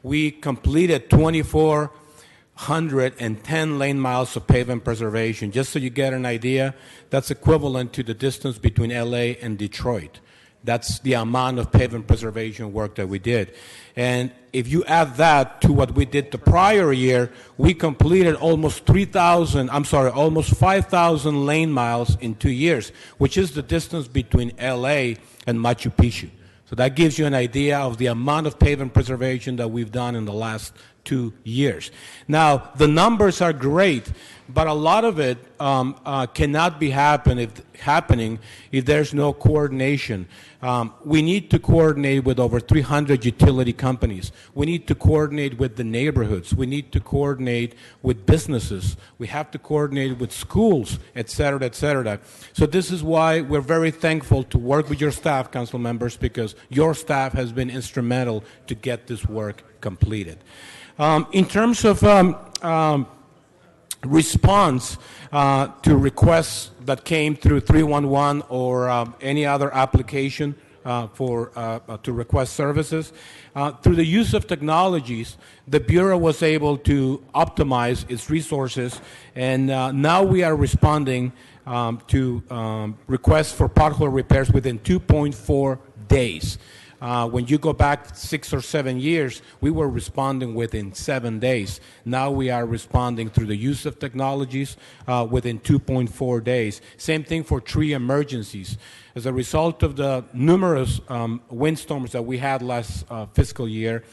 We completed 2,410 lane miles of pavement preservation. Just so you get an idea, that's equivalent to the distance between LA and Detroit. That's the amount of pavement preservation work that we did. And if you add that to what we did the prior year, we completed almost 5,000 lane miles in 2 years, which is the distance between LA and Machu Picchu. So that gives you an idea of the amount of pavement preservation that we've done in the last 2 years. Now, the numbers are great, but a lot of it cannot be happening if there's no coordination. We need to coordinate with over 300 utility companies. We need to coordinate with the neighborhoods. We need to coordinate with businesses. We have to coordinate with schools, et cetera, et cetera. So this is why we're very thankful to work with your staff, council members, because your staff has been instrumental to get this work completed. In terms of response to requests that came through 311 or any other application to request services, through the use of technologies, the Bureau was able to optimize its resources, and now we are responding to requests for pothole repairs within 2.4 days. When you go back 6 or 7 years, we were responding within 7 days. Now we are responding through the use of technologies within 2.4 days. Same thing for tree emergencies. As a result of the numerous windstorms that we had last fiscal year,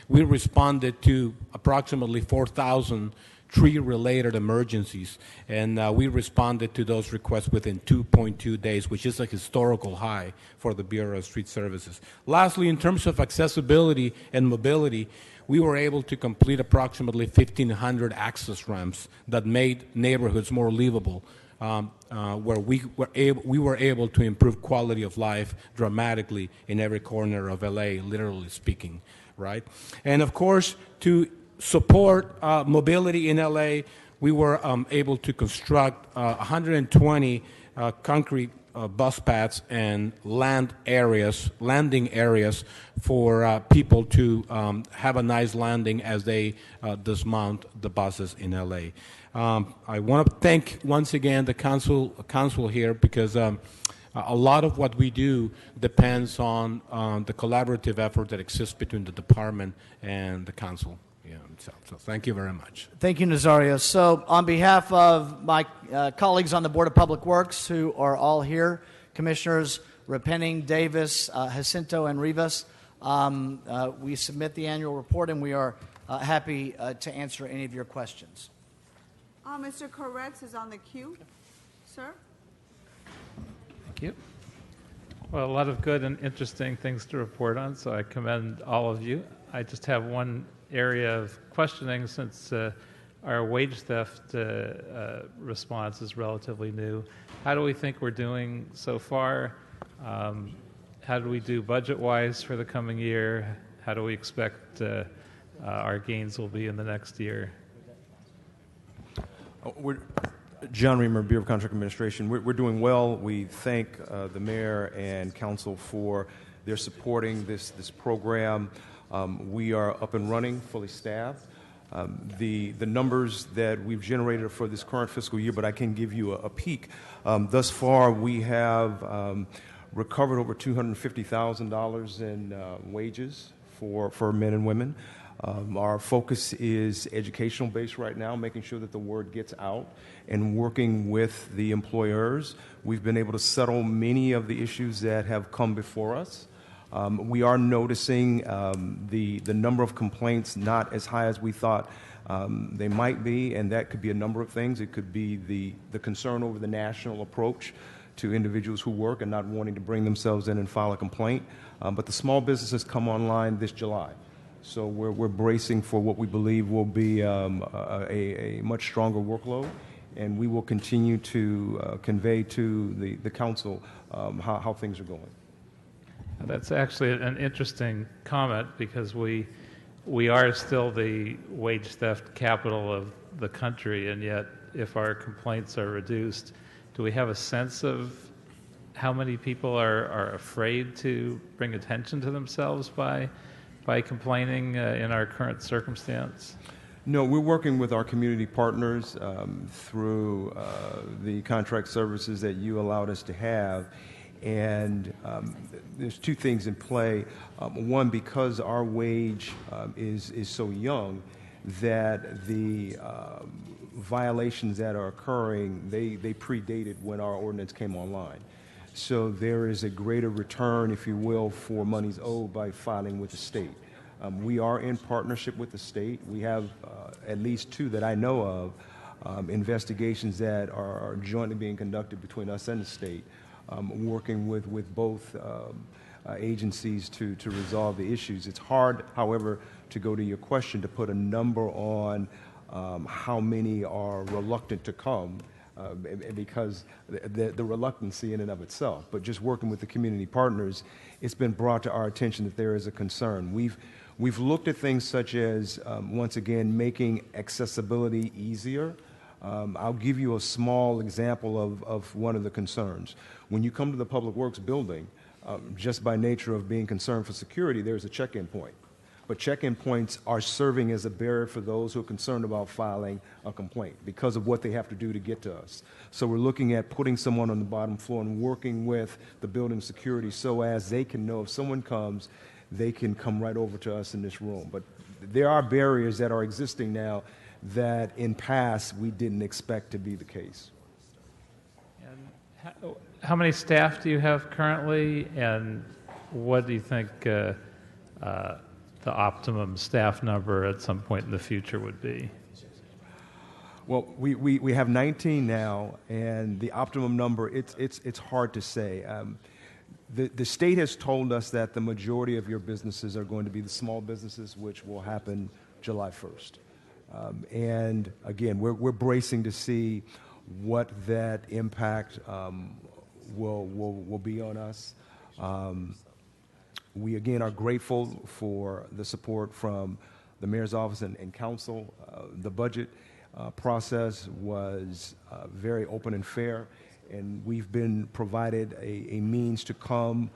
we responded to approximately 4,000 tree-related emergencies, and we responded to those requests within 2.2 days, which is a historical high for the Bureau of Street Services. Lastly, in terms of accessibility and mobility, we were able to complete approximately 1,500 access ramps that made neighborhoods more livable where we were able to improve quality of life dramatically in every corner of LA, literally speaking, right? And of course, to support mobility in LA, we were able to construct 120 concrete bus paths and landing areas for people to have a nice landing as they dismount the buses in LA. I want to thank once again the council here because a lot of what we do depends on the collaborative effort that exists between the department and the council. Yeah, so thank you very much. Thank you, Nazario. So on behalf of my colleagues on the Board of Public Works who are all here, Commissioners Repenning, Davis, Jacinto, and Rivas, we submit the annual report and we are happy to answer any of your questions. Mr. Koretz is on the queue. Sir? Thank you. Well, a lot of good and interesting things to report on, so I commend all of you. I just have one area of questioning since our wage theft response is relatively new. How do we think we're doing so far? How do we do budget-wise for the coming year? How do we expect our gains will be in the next year? John Reamer, Bureau of Contract Administration. We're doing well. We thank the mayor and council for their supporting this program. We are up and running, fully staffed. The numbers that we've generated for this current fiscal year, but I can give you a peek. Thus far, we have recovered over $250,000 in wages for men and women. Our focus is educational based right now, making sure that the word gets out and working with the employers. We've been able to settle many of the issues that have come before us. We are noticing the number of complaints not as high as we thought they might be, and that could be a number of things. It could be the concern over the national approach to individuals who work and not wanting to bring themselves in and file a complaint. But the small businesses come online this July. So we're bracing for what we believe will be a much stronger workload, and we will continue to convey to the council how things are going. That's actually an interesting comment because we are still the wage theft capital of the country, and yet if our complaints are reduced, do we have a sense of how many people are afraid to bring attention to themselves by complaining in our current circumstance? No, we're working with our community partners through the contract services that you allowed us to have. And there's two things in play. One, because our wage is so young, that the violations that are occurring, they predated when our ordinance came online. So there is a greater return, if you will, for monies owed by filing with the state. We are in partnership with the state. We have at least two that I know of, investigations that are jointly being conducted between us and the state, working with both agencies to resolve the issues. It's hard, however, to go to your question, to put a number on how many are reluctant to come, because the reluctancy in and of itself. But just working with the community partners, it's been brought to our attention that there is a concern. We've looked at things such as, once again, making accessibility easier. I'll give you a small example of one of the concerns. When you come to the Public Works building, just by nature of being concerned for security, there's a check-in point. But check-in points are serving as a barrier for those who are concerned about filing a complaint because of what they have to do to get to us. So we're looking at putting someone on the bottom floor and working with the building security so as they can know if someone comes, they can come right over to us in this room. But there are barriers that are existing now that in past we didn't expect to be the case. And how many staff do you have currently, and what do you think the optimum staff number at some point in the future would be? Well, we have 19 now, and the optimum number, it's hard to say. The state has told us that the majority of your businesses are going to be the small businesses, which will happen July 1st. And again, we're bracing to see what that impact will be on us. We again are grateful for the support from the mayor's office and council. The budget process was very open and fair, and we've been provided a means to come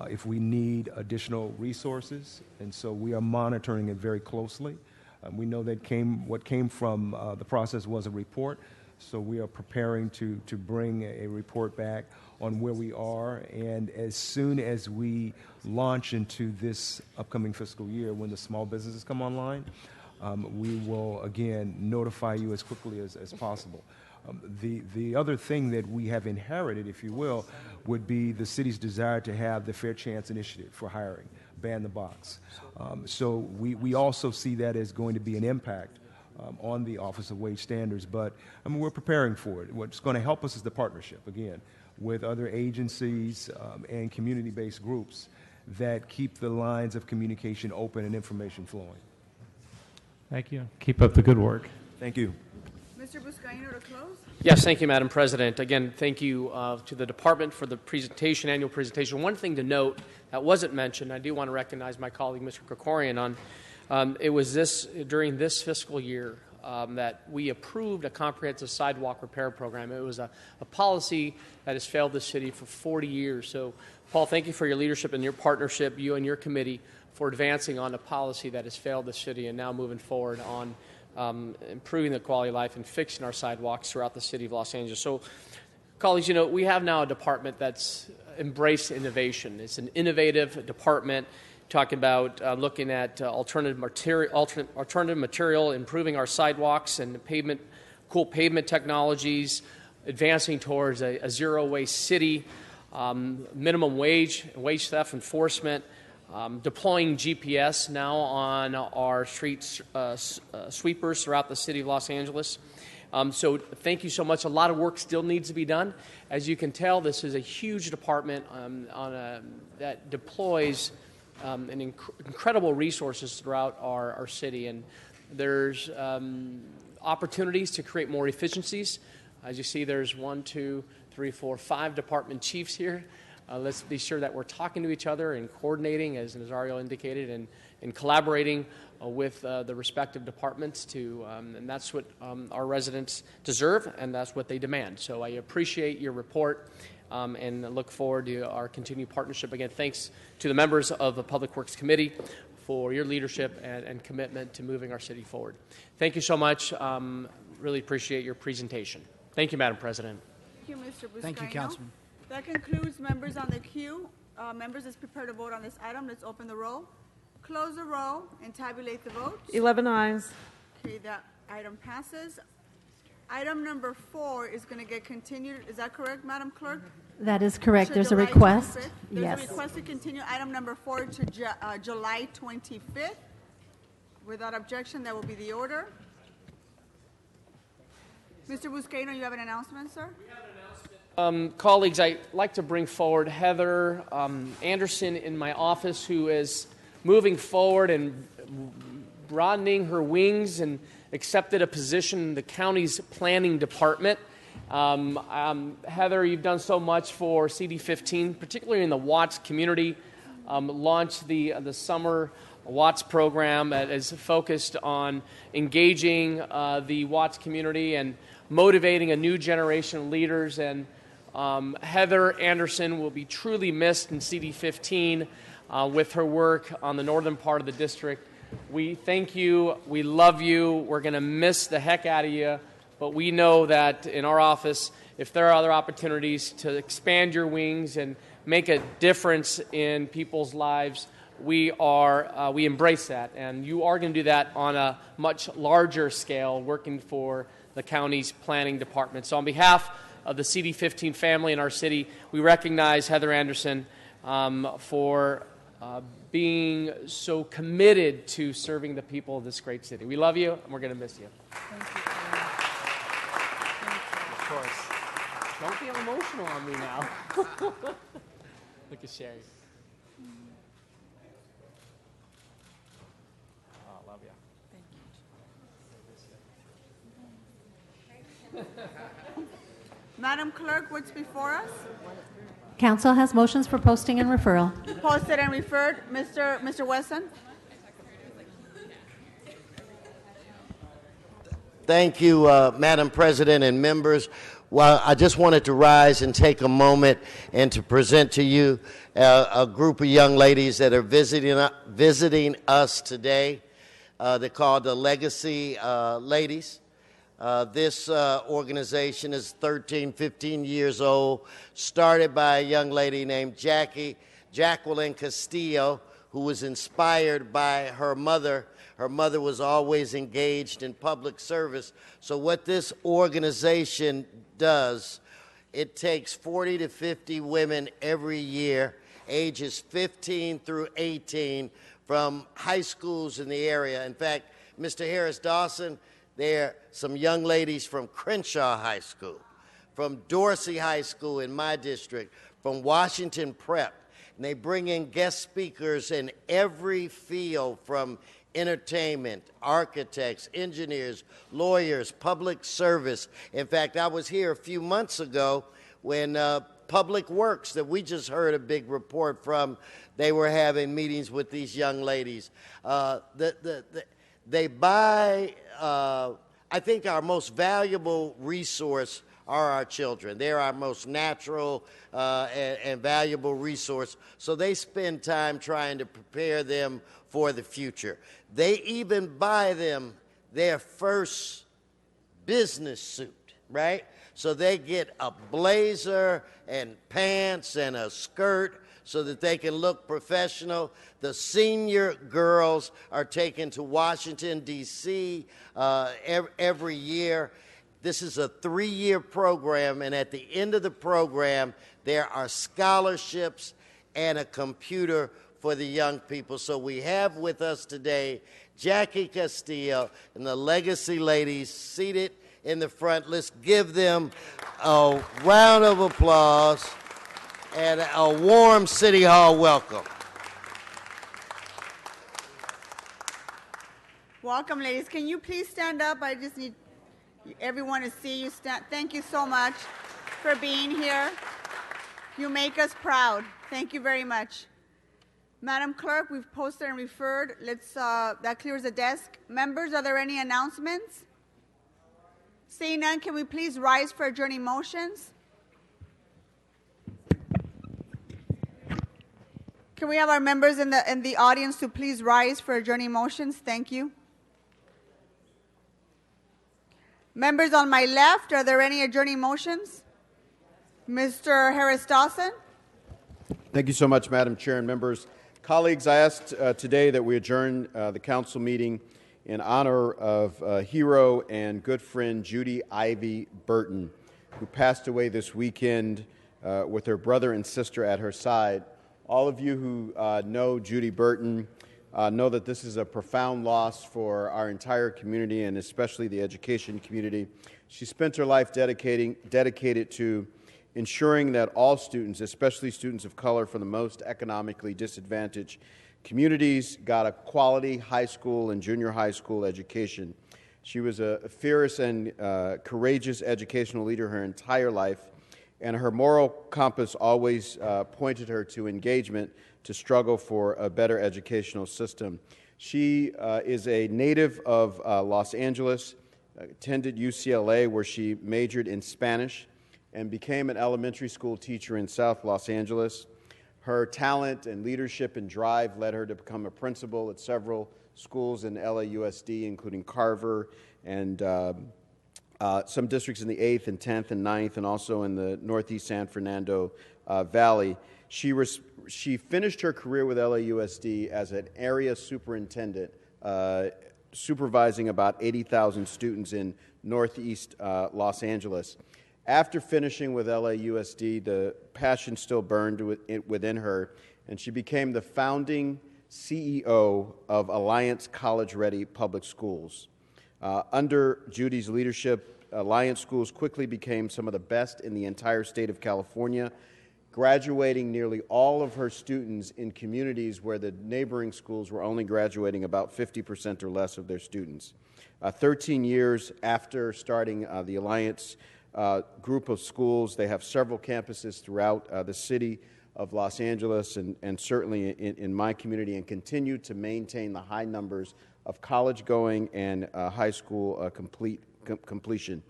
if we need additional resources, and so we are monitoring it very closely. We know that what came from the process was a report, so we are preparing to bring a report back on where we are, and as soon as we launch into this upcoming fiscal year when the small businesses come online, we will again notify you as quickly as possible. The other thing that we have inherited, if you will, would be the city's desire to have the Fair Chance Initiative for hiring, ban the box. So we also see that as going to be an impact on the Office of Wage Standards, but I mean, we're preparing for it. What's going to help us is the partnership, again, with other agencies and community-based groups that keep the lines of communication open and information flowing. Thank you. Keep up the good work. Thank you. Mr. Buscaino to close. Yes, thank you, Madam President. Again, thank you to the department for the presentation, annual presentation. One thing to note that wasn't mentioned, I do want to recognize my colleague, Mr. Krikorian, on it was during this fiscal year that we approved a comprehensive sidewalk repair program. It was a policy that has failed the city for 40 years. So, Paul, thank you for your leadership and your partnership, you and your committee, for advancing on a policy that has failed the city and now moving forward on improving the quality of life and fixing our sidewalks throughout the city of Los Angeles. So, colleagues, we have now a department that's embraced innovation. It's an innovative department, talking about looking at alternative material, improving our sidewalks and cool pavement technologies, advancing towards a zero-waste city, minimum wage theft enforcement, deploying GPS now on our street sweepers throughout the city of Los Angeles. So thank you so much. A lot of work still needs to be done. As you can tell, this is a huge department that deploys incredible resources throughout our city, and there's opportunities to create more efficiencies. As you see, there's 1, 2, 3, 4, 5 department chiefs here. Let's be sure that we're talking to each other and coordinating, as Nazario indicated, and collaborating with the respective departments and that's what our residents deserve, and that's what they demand. So I appreciate your report and look forward to our continued partnership. Again, thanks to the members of the Public Works Committee for your leadership and commitment to moving our city forward. Thank you so much. Really appreciate your presentation. Thank you, Madam President. Thank you, Mr. Buscaino. Thank you, Councilman. That concludes members on the queue. Members, let's prepare to vote on this item. Let's open the roll, close the roll, and tabulate the votes. 11 ayes. Okay, that item passes. Item number 4 is going to get continued. Is that correct, Madam Clerk? That is correct. To There's a July request. 25th. Yes. There's a request to continue item number 4 to July 25th. Without objection, that will be the order. Mr. Buscaino, you have an announcement, sir? Colleagues, I'd like to bring forward Heather Anderson in my office, who is moving forward and broadening her wings and accepted a position in the county's planning department. Heather, you've done so much for CD15, particularly in the Watts community. Launched the summer Watts program that is focused on engaging the Watts community and motivating a new generation of leaders. And Heather Anderson will be truly missed in CD15 with her work on the northern part of the district. We thank you. We love you. We're going to miss the heck out of you. But we know that in our office, if there are other opportunities to expand your wings and make a difference in people's lives, we embrace that. And you are going to do that on a much larger scale, working for the county's planning department. So on behalf of the CD15 family in our city, we recognize Heather Anderson for being so committed to serving the people of this great city. We love you, and we're going to miss you. Thank you. Of course. Don't be emotional on me now. Look at Sherry. Oh, I love you. Madam Clerk, what's before us? Council has motions for posting and referral. Posted and referred. Mr. Wesson? Thank you, Madam President and members. Well, I just wanted to rise and take a moment and to present to you a group of young ladies that are visiting us today. They're called the Legacy Ladies. This organization is 13, 15 years old, started by a young lady named Jacqueline Castillo, who was inspired by her mother. Her mother was always engaged in public service. So what this organization does, it takes 40 to 50 women every year, ages 15 through 18, from high schools in the area. In fact, Mr. Harris Dawson, there are some young ladies from Crenshaw High School, from Dorsey High School in my district, from Washington Prep. And they bring in guest speakers in every field, from entertainment, architects, engineers, lawyers, public service. In fact, I was here a few months ago when Public Works, that we just heard a big report from, they were having meetings with these young ladies. They buy, I think our most valuable resource are our children. They're our most natural and valuable resource. So they spend time trying to prepare them for the future. They even buy them their first business suit, right? So they get a blazer and pants and a skirt so that they can look professional. The senior girls are taken to Washington, D.C. Every year. This is a 3-year program, and at the end of the program, there are scholarships and a computer for the young people. So we have with us today Jackie Castillo and the Legacy Ladies seated in the front. Let's give them a round of applause and a warm City Hall welcome. Welcome, ladies. Can you please stand up? I just need everyone to see you stand. Thank you so much for being here. You make us proud. Thank you very much. Madam Clerk, we've posted and referred. That clears the desk. Members, are there any announcements? Seeing none, can we please rise for adjourning motions? Can we have our members in the audience to please rise for adjourning motions? Thank you. Members on my left, are there any adjourning motions? Mr. Harris Dawson? Thank you so much, Madam Chair and members. Colleagues, I asked today that we adjourn the council meeting in honor of hero and good friend Judy Ivy Burton, who passed away this weekend with her brother and sister at her side. All of you who know Judy Burton know that this is a profound loss for our entire community and especially the education community. She spent her life dedicated to ensuring that all students, especially students of color from the most economically disadvantaged communities, got a quality high school and junior high school education. She was a fierce and courageous educational leader her entire life, and her moral compass always pointed her to engagement to struggle for a better educational system. She is a native of Los Angeles, attended UCLA where she majored in Spanish, and became an elementary school teacher in South Los Angeles. Her talent and leadership and drive led her to become a principal at several schools in LAUSD, including Carver and some districts in the 8th and 10th and 9th, and also in the Northeast San Fernando Valley. She finished her career with LAUSD as an area superintendent, supervising about 80,000 students in Northeast Los Angeles. After finishing with LAUSD, the passion still burned within her, and she became the founding CEO of Alliance College Ready Public Schools. Under Judy's leadership, Alliance schools quickly became some of the best in the entire state of California, graduating nearly all of her students in communities where the neighboring schools were only graduating about 50% or less of their students. 13 years after starting the Alliance group of schools, they have several campuses throughout the city of Los Angeles and certainly in my community, and continue to maintain the high numbers of college-going and high school completion.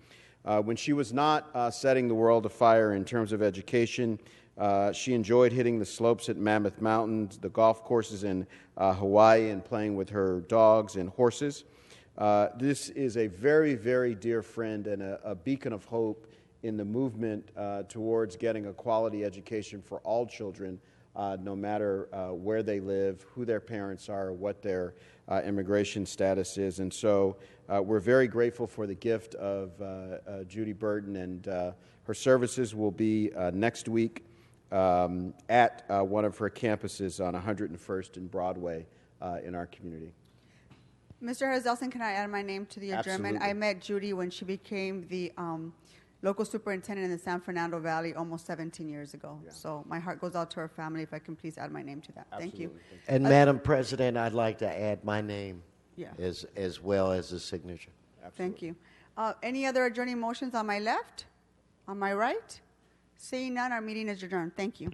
When she was not setting the world afire in terms of education, she enjoyed hitting the slopes at Mammoth Mountain, the golf courses in Hawaii, and playing with her dogs and horses. This is a very, very dear friend and a beacon of hope in the movement towards getting a quality education for all children, no matter where they live, who their parents are, what their immigration status is. And so we're very grateful for the gift of Judy Burton, and her services will be next week at one of her campuses on 101st and Broadway in our community. Mr. Hazelson, can I add my name to the adjournment? Absolutely. I met Judy when she became the local superintendent in the San Fernando Valley almost 17 years ago. Yeah. So my heart goes out to her family. If I can please add my name to that. Thank you. And Madam President, I'd like to add my name Yeah. as well as the signature. Thank you. Any other adjourning motions on my left? On my right? Seeing none, our meeting is adjourned. Thank you.